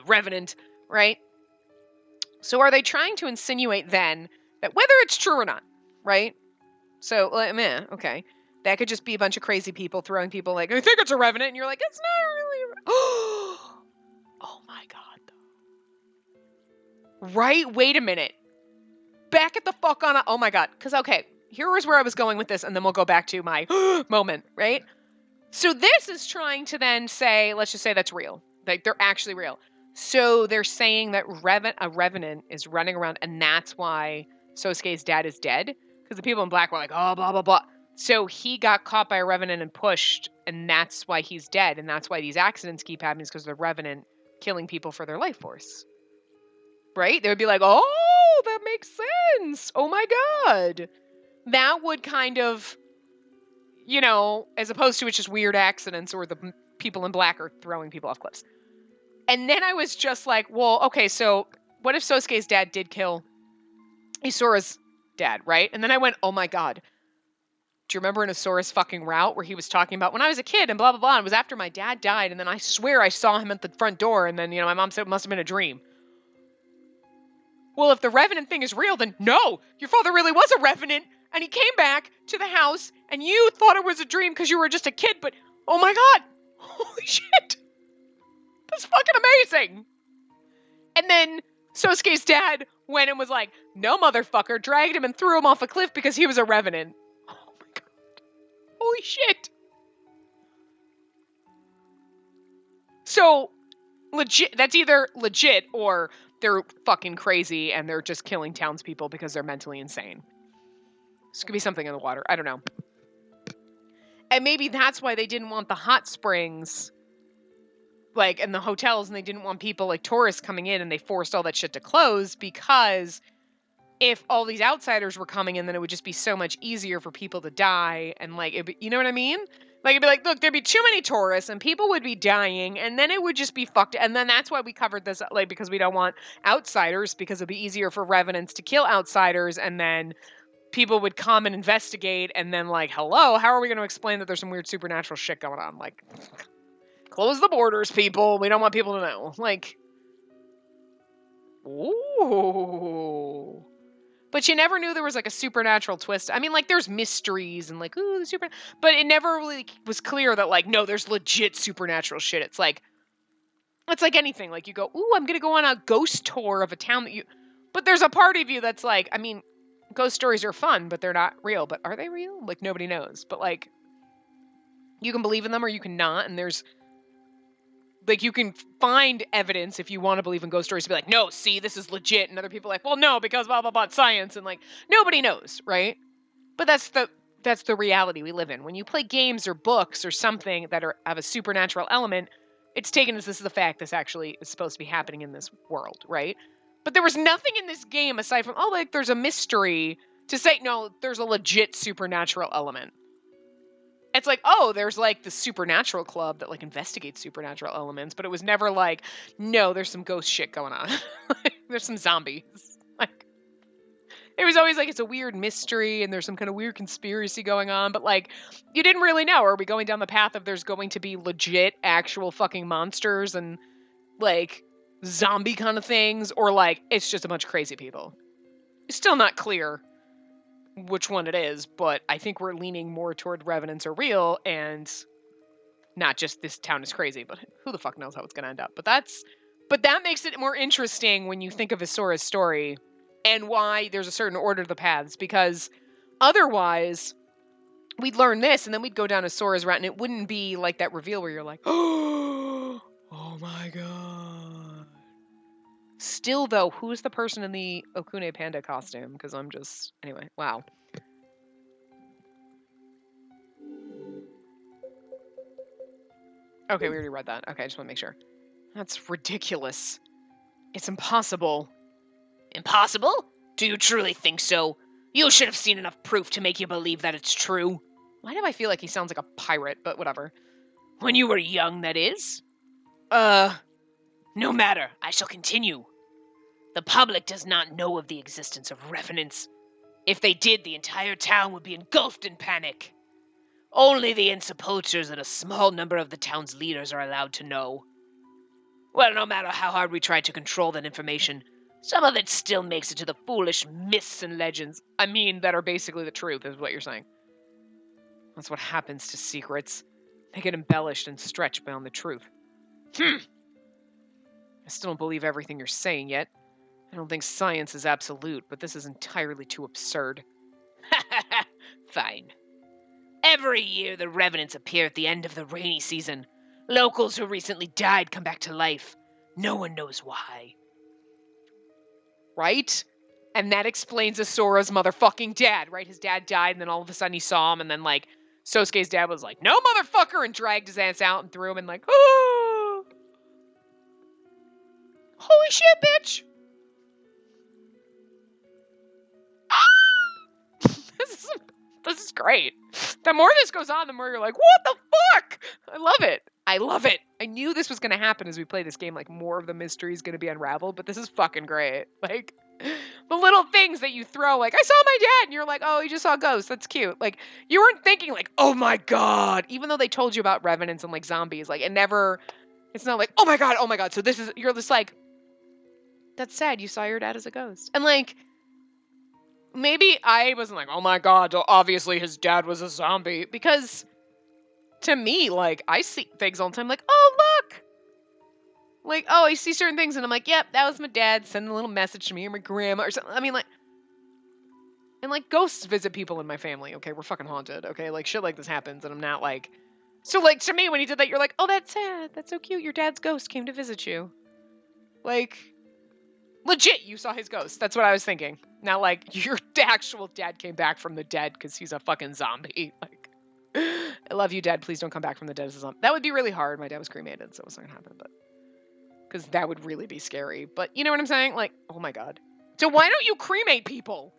revenant, right? So are they trying to insinuate then that whether it's true or not, right? So, okay. That could just be a bunch of crazy people throwing people like, I think it's a revenant, and you're like, it's not really Oh my god. Right? Wait a minute. Back at the fuck on oh my god. Because, okay, here was where I was going with this, and then we'll go back to my moment, right? So this is trying to then say, let's just say that's real. Like, they're actually real. So they're saying that a revenant is running around, and that's why Sosuke's dad is dead? Because the people in black were like, oh, blah, blah, blah. So he got caught by a revenant and pushed, and that's why he's dead, and that's why these accidents keep happening, is because the revenant killing people for their life force. Right? They would be like, oh, that makes sense. Oh my God. That would kind of, as opposed to it's just weird accidents or the people in black are throwing people off cliffs. And then I was just like, well, okay, so what if Sosuke's dad did kill Isura's dad, right? And then I went, oh my God. Do you remember in Isura's fucking route where he was talking about when I was a kid and blah, blah, blah, and it was after my dad died, and then I swear I saw him at the front door, and then, my mom said it must have been a dream. Well, if the revenant thing is real, then no, your father really was a revenant, and he came back to the house, and you thought it was a dream because you were just a kid, but oh my God, holy shit, that's fucking amazing. And then Sosuke's dad went and was like, no, motherfucker, dragged him and threw him off a cliff because he was a revenant. Oh my God, holy shit. So, legit, that's either legit or they're fucking crazy and they're just killing townspeople because they're mentally insane. This could be something in the water. I don't know. And maybe that's why they didn't want the hot springs, and the hotels, and they didn't want people, tourists coming in, and they forced all that shit to close, because if all these outsiders were coming in, then it would just be so much easier for people to die, and, you know what I mean? It'd be like, look, there'd be too many tourists, and people would be dying, and then it would just be fucked, and then that's why we covered this, because we don't want outsiders, because it'd be easier for revenants to kill outsiders, and then people would come and investigate, and then, hello, how are we going to explain that there's some weird supernatural shit going on? Close the borders, people. We don't want people to know. Ooh. But you never knew there was, a supernatural twist. I mean, there's mysteries and, ooh, the super... But it never really was clear that, no, there's legit supernatural shit. It's like anything. You go, ooh, I'm going to go on a ghost tour of a town that you... But there's a part of you that's I mean, ghost stories are fun, but they're not real. But are they real? Nobody knows. But, you can believe in them or you can not. And there's... you can find evidence if you want to believe in ghost stories to be like, no, see, this is legit. And other people are like, well, no, because blah, blah, blah, science. And nobody knows, right? But that's the reality we live in. When you play games or books or something that have a supernatural element, it's taken as this is the fact this actually is supposed to be happening in this world, right? But there was nothing in this game aside from, there's a mystery to say, no, there's a legit supernatural element. It's there's the supernatural club that investigates supernatural elements, but it was never no, there's some ghost shit going on. There's some zombies. It was always it's a weird mystery and there's some kind of weird conspiracy going on, but you didn't really know. Are we going down the path of there's going to be legit actual fucking monsters and zombie kind of things, or it's just a bunch of crazy people? It's still not clear which one it is, but I think we're leaning more toward revenants are real and not just this town is crazy, but who the fuck knows how it's going to end up. But that makes it more interesting when you think of Isura's story and why there's a certain order to the paths, because otherwise we'd learn this and then we'd go down Isura's route and it wouldn't be like that reveal where you're like, oh my God. Still, though, who's the person in the Okune Panda costume? Because anyway, wow. Okay, we already read that. Okay, I just want to make sure. That's ridiculous. It's impossible. Impossible? Do you truly think so? You should have seen enough proof to make you believe that it's true. Why do I feel like he sounds like a pirate, but whatever. When you were young, that is? No matter, I shall continue. The public does not know of the existence of revenants. If they did, the entire town would be engulfed in panic. Only the insupporters and a small number of the town's leaders are allowed to know. Well, no matter how hard we try to control that information, some of it still makes it to the foolish myths and legends. I mean, that are basically the truth, is what you're saying. That's what happens to secrets. They get embellished and stretched beyond the truth. I still don't believe everything you're saying yet. I don't think science is absolute, but this is entirely too absurd. Fine. Every year, the revenants appear at the end of the rainy season. Locals who recently died come back to life. No one knows why. Right? And that explains Asora's motherfucking dad, right? His dad died, and then all of a sudden he saw him, and then, like, Sosuke's dad was like, no, motherfucker, and dragged his ass out and threw him in, like, oh, holy shit, bitch. This is great. The more this goes on, the more you're like, what the fuck? I love it. I love it. I knew this was going to happen as we play this game. Like, more of the mystery is going to be unraveled, but this is fucking great. Like, the little things that you throw, like, I saw my dad, and you're like, oh, he just saw ghosts. That's cute. Like, you weren't thinking, like, oh my god. Even though they told you about revenants and, like, zombies, like, it's not like, oh my god, oh my god. So you're just like, that's sad. You saw your dad as a ghost. And, like, maybe I wasn't like, oh my god, obviously his dad was a zombie. Because to me, like, I see things all the time, like, oh, look! Like, oh, I see certain things, and I'm like, yep, that was my dad sending a little message to me, or my grandma, or something. I mean, like, and, like, ghosts visit people in my family, okay? We're fucking haunted, okay? Like, shit like this happens, and I'm not, like... So, like, to me, when he did that, you're like, oh, that's sad. That's so cute. Your dad's ghost came to visit you. Like... Legit, you saw his ghost. That's what I was thinking. Now, like, your actual dad came back from the dead because he's a fucking zombie. Like, I love you, Dad. Please don't come back from the dead as a zombie. That would be really hard. My dad was cremated, so it's not gonna happen. But because that would really be scary. But you know what I'm saying? Like, oh my god. So why don't you cremate people?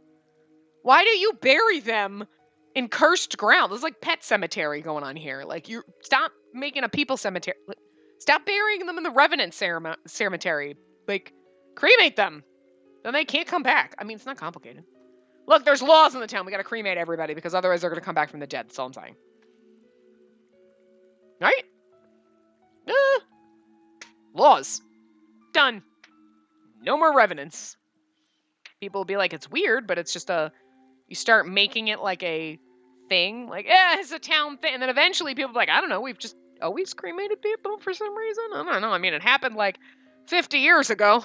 Why do you bury them in cursed ground? There's like pet cemetery going on here. Like, you stop making a people cemetery. Stop burying them in the revenant cemetery. Like, cremate them. Then they can't come back. I mean, it's not complicated. Look, there's laws in the town. We gotta cremate everybody because otherwise they're gonna come back from the dead. That's all I'm saying. Right? Laws. Done. No more revenants. People will be like, it's weird, but it's just you start making it like a thing. Like, it's a town thing. And then eventually people will be like, I don't know, we've just always cremated people for some reason. I don't know. I mean, it happened like 50 years ago.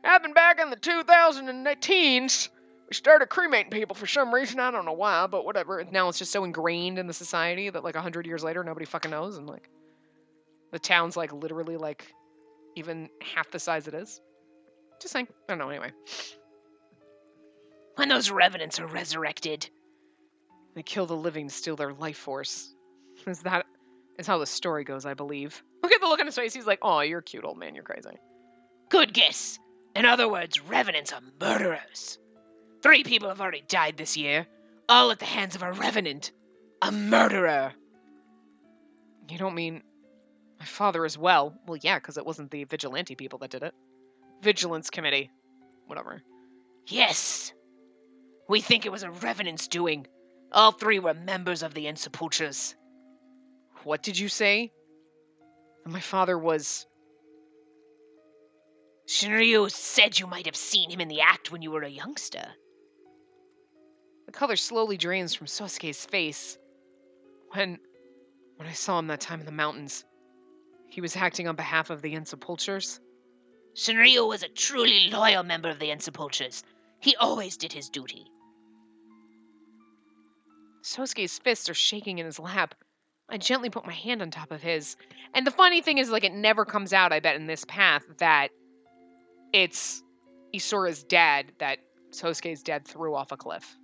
Happened back in the 2010s. We started cremating people for some reason. I don't know why, but whatever. Now it's just so ingrained in the society that like 100 years later, nobody fucking knows. And like, the town's like literally like even half the size it is. Just saying. I don't know, anyway. When those revenants are resurrected, they kill the living to steal their life force. Is how the story goes, I believe. Look at the look on his face. He's like, oh, you're a cute old man. You're crazy. Good guess. In other words, revenants are murderers. 3 people have already died this year, all at the hands of a revenant. A murderer. You don't mean my father as well? Well, yeah, because it wasn't the vigilante people that did it. Vigilance committee. Whatever. Yes. We think it was a revenant's doing. All 3 were members of the Insepultures. What did you say? My father was... Shinryu said you might have seen him in the act when you were a youngster. The color slowly drains from Sosuke's face. When I saw him that time in the mountains, he was acting on behalf of the Insepultures. Shinryu was a truly loyal member of the Insepultures. He always did his duty. Sosuke's fists are shaking in his lap. I gently put my hand on top of his. And the funny thing is, like, it never comes out, I bet, in this path, that it's Isura's dad that Sosuke's dad threw off a cliff.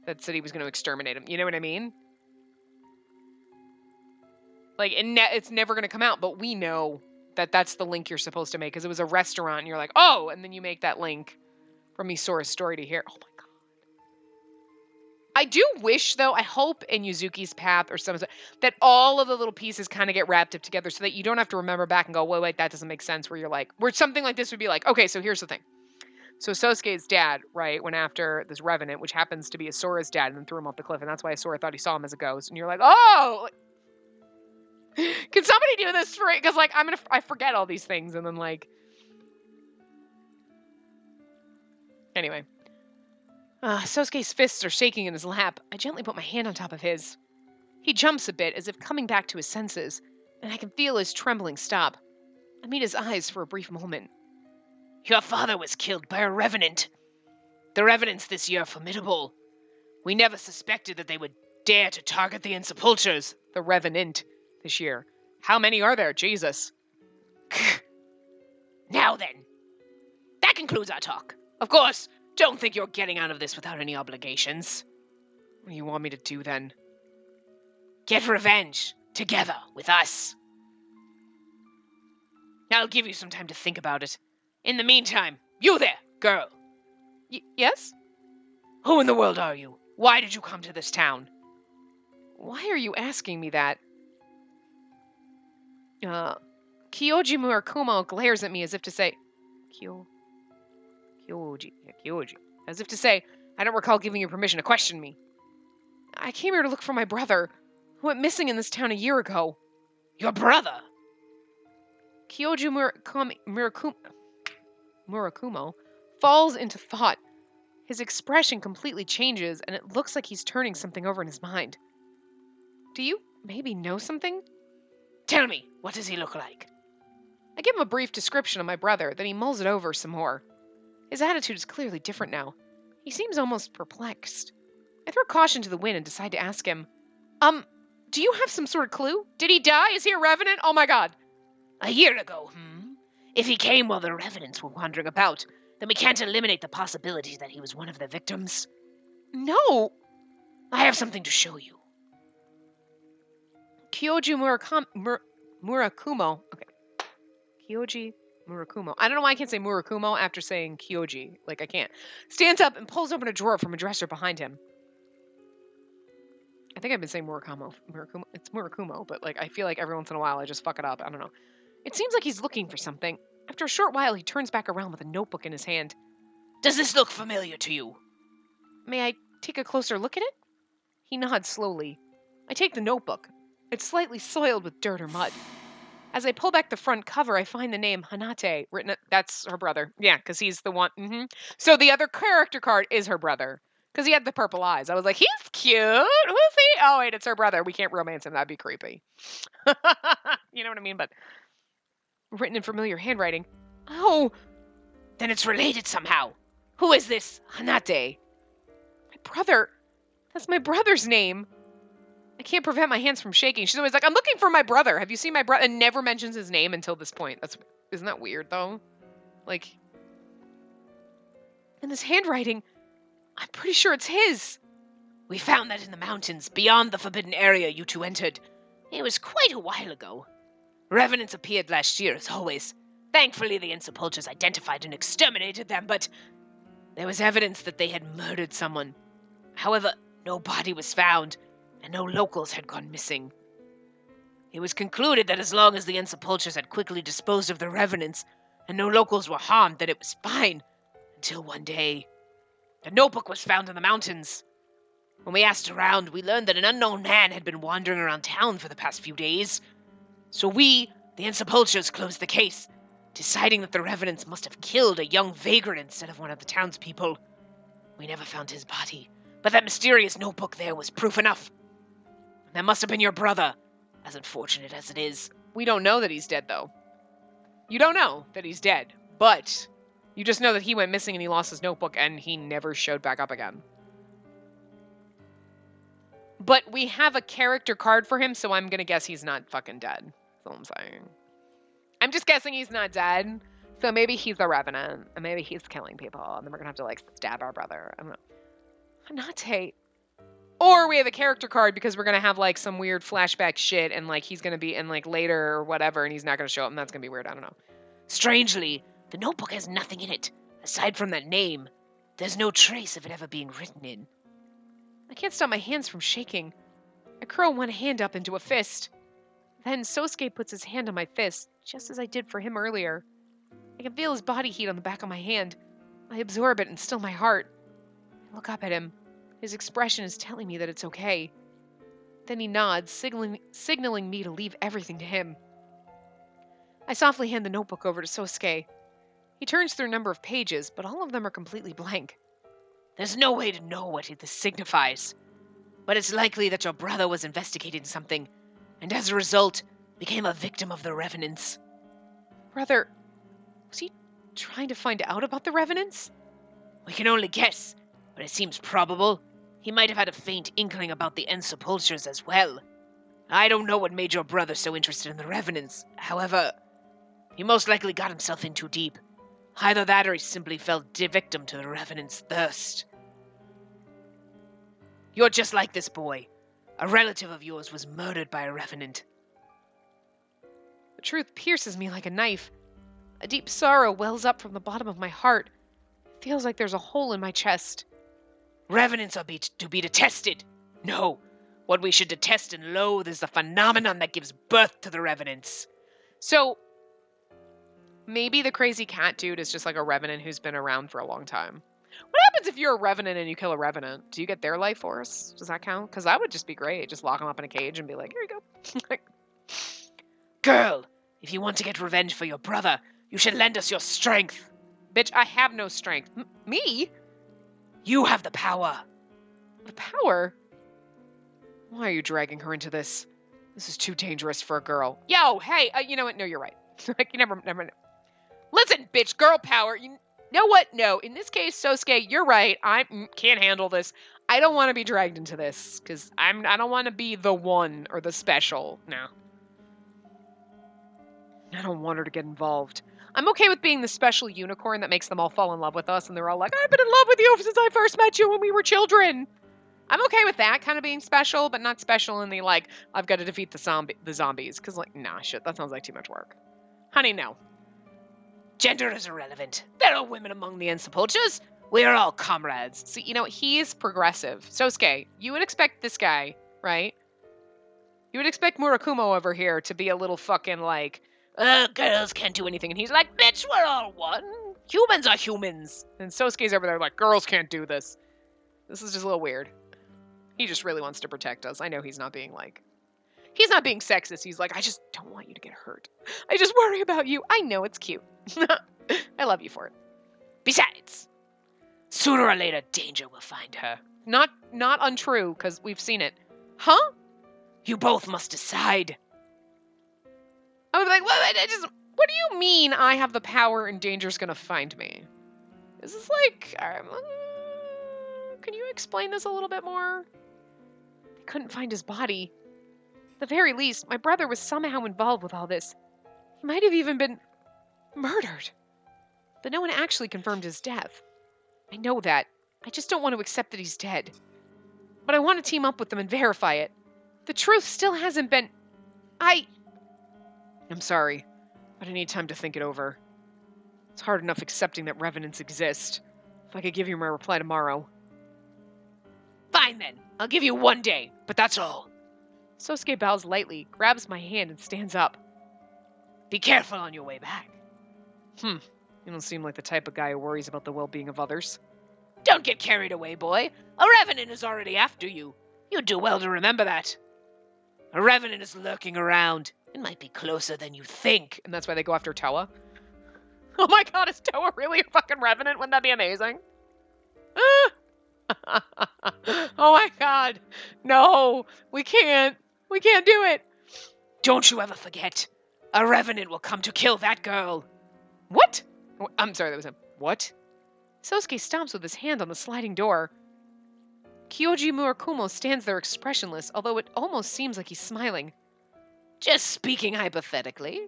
That said he was going to exterminate him. You know what I mean? Like, it's never going to come out, but we know that that's the link you're supposed to make, because it was a restaurant, and you're like, oh, and then you make that link from Isura's story to here. Oh my god. I do wish, though, I hope in Yuzuki's path or something, that all of the little pieces kind of get wrapped up together so that you don't have to remember back and go, wait, that doesn't make sense, where something like this would be like, okay, so here's the thing. So Sosuke's dad, right, went after this revenant, which happens to be Asura's dad, and then threw him off the cliff, and that's why Asura thought he saw him as a ghost, and you're like, oh! Can somebody do this for it? Because, like, I forget all these things, and then, like... Anyway. Sosuke's fists are shaking in his lap. I gently put my hand on top of his. He jumps a bit, as if coming back to his senses, and I can feel his trembling stop. I meet his eyes for a brief moment. Your father was killed by a revenant. The revenants this year are formidable. We never suspected that they would dare to target the Insepultures. The revenant this year. How many are there? Jesus. Now then. That concludes our talk. Of course, Don't think you're getting out of this without any obligations. What do you want me to do then? Get revenge, together, with us. I'll give you some time to think about it. In the meantime, you there, girl. Yes? Who in the world are you? Why did you come to this town? Why are you asking me that? Kyoji Murakumo glares at me as if to say... Kyoji. As if to say, I don't recall giving you permission to question me. I came here to look for my brother, who went missing in this town a year ago. Your brother? Kyoji Murakumo falls into thought. His expression completely changes, and it looks like he's turning something over in his mind. Do you maybe know something? Tell me, what does he look like? I give him a brief description of my brother, then he mulls it over some more. His attitude is clearly different now. He seems almost perplexed. I throw caution to the wind and decide to ask him, do you have some sort of clue? Did he die? Is he a revenant? Oh my god. A year ago, If he came while the revenants were wandering about, then we can't eliminate the possibility that he was one of the victims. No! I have something to show you. Kyoji Murakumo. Okay. Kyoji Murakumo. I don't know why I can't say Murakumo after saying Kyoji. Like, I can't. Stands up and pulls open a drawer from a dresser behind him. I think I've been saying Murakumo. It's Murakumo, but like I feel like every once in a while I just fuck it up. I don't know. It seems like he's looking for something. After a short while, he turns back around with a notebook in his hand. Does this look familiar to you? May I take a closer look at it? He nods slowly. I take the notebook. It's slightly soiled with dirt or mud. As I pull back the front cover, I find the name Hanate written. That's her brother. Yeah, because he's the one. So the other character card is her brother. Because he had the purple eyes. I was like, he's cute. Who's he? Oh, wait, it's her brother. We can't romance him. That'd be creepy. You know what I mean? But written in familiar handwriting. Oh. Then it's related somehow. Who is this Hanate? My brother. That's my brother's name. I can't prevent my hands from shaking. She's always like, I'm looking for my brother. Have you seen my brother? And never mentions his name until this point. Isn't that weird, though? Like, in this handwriting, I'm pretty sure it's his. We found that in the mountains, beyond the forbidden area you two entered. It was quite a while ago. Revenants appeared last year, as always. Thankfully, the Insepulchres identified and exterminated them, but there was evidence that they had murdered someone. However, no body was found, and no locals had gone missing. It was concluded that as long as the Insepulchres had quickly disposed of the revenants, and no locals were harmed, that it was fine, until one day, the notebook was found in the mountains. When we asked around, we learned that an unknown man had been wandering around town for the past few days. So we, the Insepulchres, closed the case, deciding that the revenants must have killed a young vagrant instead of one of the townspeople. We never found his body, but that mysterious notebook there was proof enough. That must have been your brother, as unfortunate as it is. We don't know that he's dead, though. You don't know that he's dead, but you just know that he went missing and he lost his notebook and he never showed back up again. But we have a character card for him, so I'm gonna guess he's not fucking dead. That's all I'm saying. I'm just guessing he's not dead. So maybe he's a revenant, and maybe he's killing people, and then we're gonna have to like stab our brother. I don't know. Hanate. Or we have a character card because we're gonna have like some weird flashback shit, and like he's gonna be in like later or whatever, and he's not gonna show up, and that's gonna be weird. I don't know. Strangely, the notebook has nothing in it aside from that name. There's no trace of it ever being written in. I can't stop my hands from shaking. I curl one hand up into a fist. Then Sosuke puts his hand on my fist, just as I did for him earlier. I can feel his body heat on the back of my hand. I absorb it and still my heart. I look up at him. His expression is telling me that it's okay. Then he nods, signaling me to leave everything to him. I softly hand the notebook over to Sosuke. He turns through a number of pages, but all of them are completely blank. There's no way to know what this signifies, but it's likely that your brother was investigating something, and as a result, became a victim of the revenants. Brother, was he trying to find out about the revenants? We can only guess, but it seems probable. He might have had a faint inkling about the Insepulchres as well. I don't know what made your brother so interested in the revenants. However, he most likely got himself in too deep. Either that or he simply fell victim to the Revenant's thirst. You're just like this boy. A relative of yours was murdered by a Revenant. The truth pierces me like a knife. A deep sorrow wells up from the bottom of my heart. It feels like there's a hole in my chest. Revenants are to be detested. No, what we should detest and loathe is the phenomenon that gives birth to the Revenants. So, maybe the crazy cat dude is just like a Revenant who's been around for a long time. What happens if you're a Revenant and you kill a Revenant? Do you get their life force? Does that count? Because that would just be great. Just lock them up in a cage and be like, here you go. Girl, if you want to get revenge for your brother, you should lend us your strength. Bitch, I have no strength. Me? You have the power. The power? Why are you dragging her into this? This is too dangerous for a girl. Yo, hey, you know what? No, you're right. Like, you never. Listen, bitch, girl power. You know what? No, in this case, Sosuke, you're right. I can't handle this. I don't want to be dragged into this because I don't want to be the one or the special. No. I don't want her to get involved. I'm okay with being the special unicorn that makes them all fall in love with us, and they're all like, I've been in love with you since I first met you when we were children. I'm okay with that kind of being special, but not special in the, like, I've got to defeat the zombies. Because, like, nah, shit, that sounds like too much work. Honey, no. Gender is irrelevant. There are women among the Insepulchres. We are all comrades. See, you know, he's progressive. Sosuke, you would expect this guy, right? You would expect Murakumo over here to be a little fucking, like, girls can't do anything. And he's like, bitch, we're all one. Humans are humans. And Sosuke's over there like, girls can't do this. This is just a little weird. He just really wants to protect us. I know he's not being sexist. He's like, I just don't want you to get hurt. I just worry about you. I know it's cute. I love you for it. Besides, sooner or later, danger will find her. Not untrue, because we've seen it. Huh? You both must decide. I was like, what do you mean I have the power and danger's gonna find me? Is this like, can you explain this a little bit more? They couldn't find his body. At the very least, my brother was somehow involved with all this. He might have even been murdered. But no one actually confirmed his death. I know that. I just don't want to accept that he's dead. But I want to team up with them and verify it. The truth still hasn't been... I'm sorry, but I need time to think it over. It's hard enough accepting that revenants exist. If I could give you my reply tomorrow. Fine then. I'll give you 1 day, but that's all. Sosuke bows lightly, grabs my hand, and stands up. Be careful on your way back. You don't seem like the type of guy who worries about the well-being of others. Don't get carried away, boy. A revenant is already after you. You'd do well to remember that. A revenant is lurking around. It might be closer than you think. And that's why they go after Toa? Oh my god, is Toa really a fucking revenant? Wouldn't that be amazing? Oh my god. No, we can't. We can't do it. Don't you ever forget. A revenant will come to kill that girl. What? I'm sorry, that was him. What? Sosuke stomps with his hand on the sliding door. Kyoji Murakumo stands there expressionless, although it almost seems like he's smiling. Just speaking hypothetically.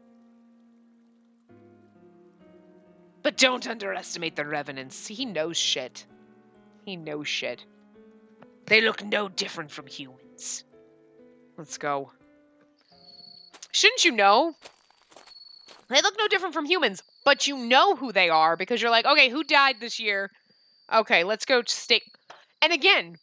But don't underestimate the revenants. He knows shit. He knows shit. They look no different from humans. Let's go. Shouldn't you know? They look no different from humans, but you know who they are because you're like, okay, who died this year? Okay, let's go state. And again,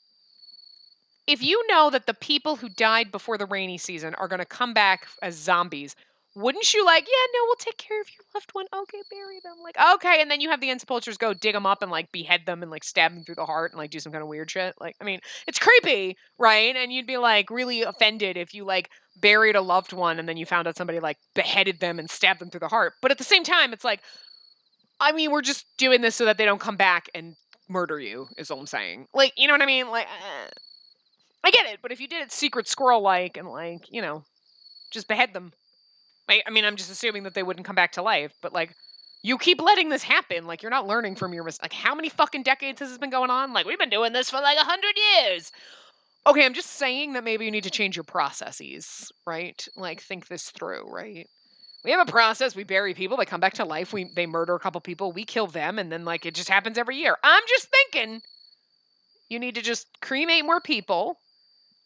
if you know that the people who died before the rainy season are going to come back as zombies, wouldn't you like, yeah, no, we'll take care of your loved one. Okay, bury them. Like, okay, and then you have the Insepulchres go dig them up and like behead them and like stab them through the heart and like do some kind of weird shit. Like, I mean, it's creepy, right? And you'd be like really offended if you like buried a loved one and then you found out somebody like beheaded them and stabbed them through the heart. But at the same time, it's like, I mean, we're just doing this so that they don't come back and murder you, is all I'm saying. Like, you know what I mean? Like, I get it, but if you did it secret squirrel-like and like, you know, just behead them. I mean, I'm just assuming that they wouldn't come back to life, but like, you keep letting this happen. Like, you're not learning from your mistakes. Like, how many fucking decades has this been going on? Like, we've been doing this for like 100 years. Okay, I'm just saying that maybe you need to change your processes, right? Like, think this through, right? We have a process. We bury people. They come back to life. They murder a couple people. We kill them, and then like it just happens every year. I'm just thinking you need to just cremate more people.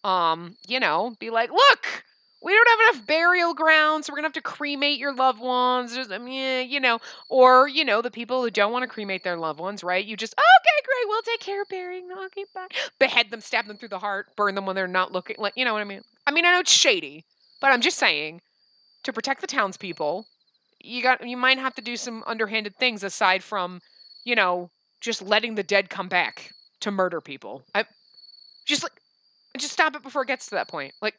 Be like, look, we don't have enough burial grounds, so we're gonna have to cremate your loved ones. Or the people who don't want to cremate their loved ones, right? You just okay, great, we'll take care of burying them. Okay, bye. Behead them, stab them through the heart, burn them when they're not looking. Like, you know what I mean? I mean, I know it's shady, but I'm just saying to protect the townspeople, you might have to do some underhanded things aside from, just letting the dead come back to murder people. I just like just stop it before it gets to that point. Like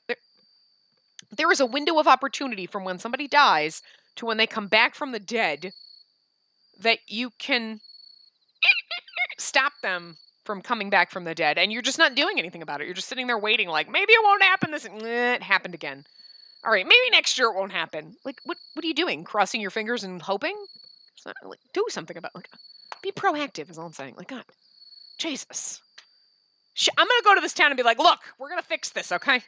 there is a window of opportunity from when somebody dies to when they come back from the dead that you can stop them from coming back from the dead, and you're just not doing anything about it. You're just sitting there waiting, like maybe it won't happen. It happened again. All right, maybe next year it won't happen. Like what are you doing? Crossing your fingers and hoping? It's not, like, do something about it. Like be proactive is all I'm saying. Like God, Jesus. I'm gonna go to this town and be like, look, we're gonna fix this, okay?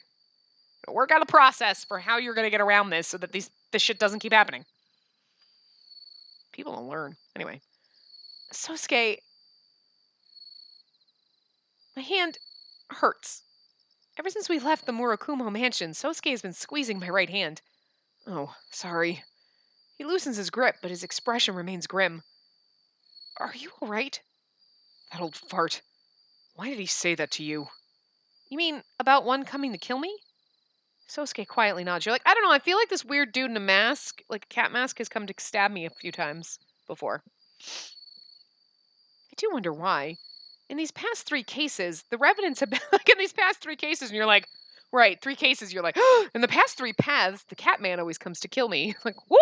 Work out a process for how you're gonna get around this so that this shit doesn't keep happening. People don't learn. Anyway. Sosuke, my hand hurts. Ever since we left the Murakumo mansion, Sosuke has been squeezing my right hand. Oh, sorry. He loosens his grip, but his expression remains grim. Are you alright? That old fart. Why did he say that to you? You mean about one coming to kill me? Sosuke quietly nods. You're like, I don't know, I feel like this weird dude in a mask, like a cat mask, has come to stab me a few times before. I do wonder why. In these past 3 cases, the evidence have been like in these past 3 cases, and you're like, right, 3 cases, you're like, oh, in the past 3 paths, the cat man always comes to kill me. Like, whoo!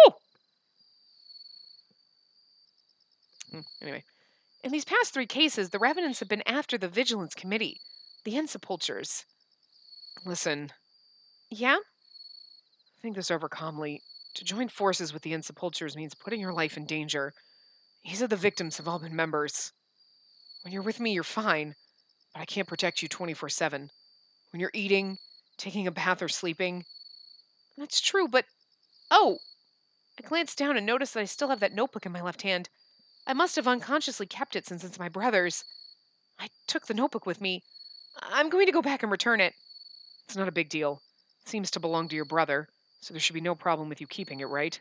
Anyway. In these past 3 cases, the revenants have been after the Vigilance Committee, the Insepultures. Listen. Yeah? Think this over calmly. To join forces with the Insepultures means putting your life in danger. These are the victims have all been members. When you're with me, you're fine, but I can't protect you 24/7. When you're eating, taking a bath, or sleeping. That's true, but... Oh! I glanced down and noticed that I still have that notebook in my left hand. I must have unconsciously kept it since it's my brother's. I took the notebook with me. I'm going to go back and return it. It's not a big deal. It seems to belong to your brother, so there should be no problem with you keeping it, right?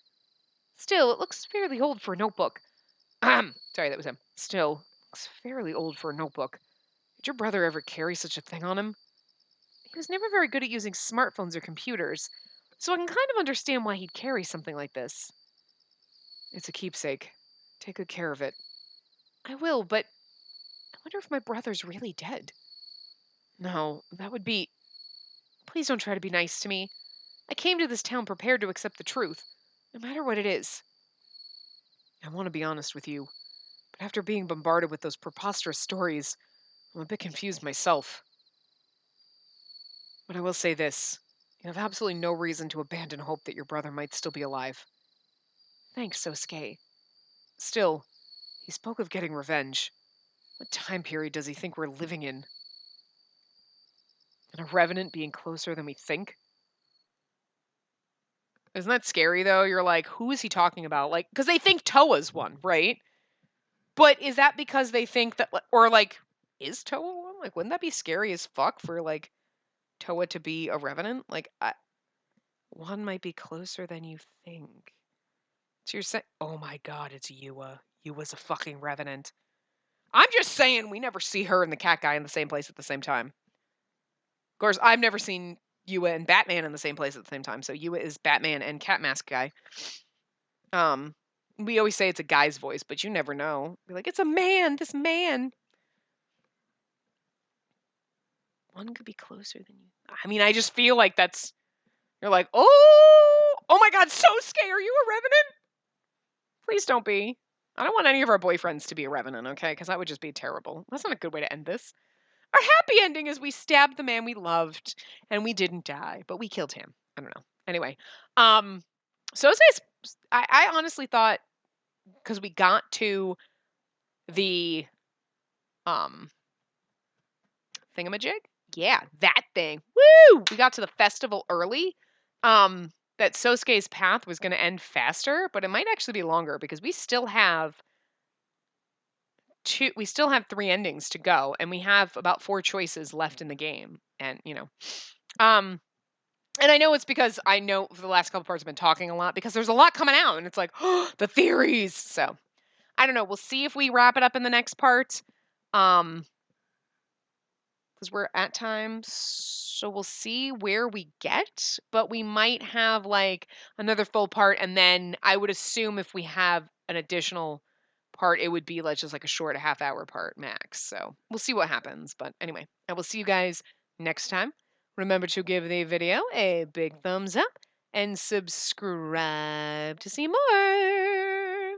Still, it looks fairly old for a notebook. Sorry, that was him. Still, looks fairly old for a notebook. Did your brother ever carry such a thing on him? He was never very good at using smartphones or computers, so I can kind of understand why he'd carry something like this. It's a keepsake. Take good care of it. I will, but I wonder if my brother's really dead. No, that would be... Please don't try to be nice to me. I came to this town prepared to accept the truth, no matter what it is. I want to be honest with you, but after being bombarded with those preposterous stories, I'm a bit confused myself. But I will say this. You have absolutely no reason to abandon hope that your brother might still be alive. Thanks, Sosuke. Still, he spoke of getting revenge. What time period does he think we're living in? And a revenant being closer than we think? Isn't that scary, though? You're like, who is he talking about? Like, because they think Toa's one, right? But is that because they think that, or like, is Toa one? Like, wouldn't that be scary as fuck for, like, Toa to be a revenant? Like, one might be closer than you think. So you're saying, oh my god, it's Yua. Yua's a fucking revenant. I'm just saying we never see her and the cat guy in the same place at the same time. Of course, I've never seen Yua and Batman in the same place at the same time. So Yua is Batman and Cat Mask guy. We always say it's a guy's voice, but you never know. Be like, it's a man, this man. One could be closer than you. I mean, I just feel like that's... You're like, oh my god, Sosuke, are you a revenant? Please don't be. I don't want any of our boyfriends to be a revenant, okay? Because that would just be terrible. That's not a good way to end this. Our happy ending is we stabbed the man we loved, and we didn't die, but we killed him. I don't know. Anyway, Sosuke's... I honestly thought, because we got to the thingamajig? Yeah, that thing. Woo! We got to the festival early. that Sosuke's path was going to end faster, but it might actually be longer because we still have three endings to go, and we have about 4 choices left in the game. And um and I know it's because I know for the last couple parts I've been talking a lot because there's a lot coming out, and it's like, the theories. So I don't know. We'll see if we wrap it up in the next part. Because we're at time, so we'll see where we get, but we might have like another full part, and then I would assume if we have an additional part, it would be like just like a short half-hour part max. So we'll see what happens. But anyway, I will see you guys next time. Remember to give the video a big thumbs up and subscribe to see more.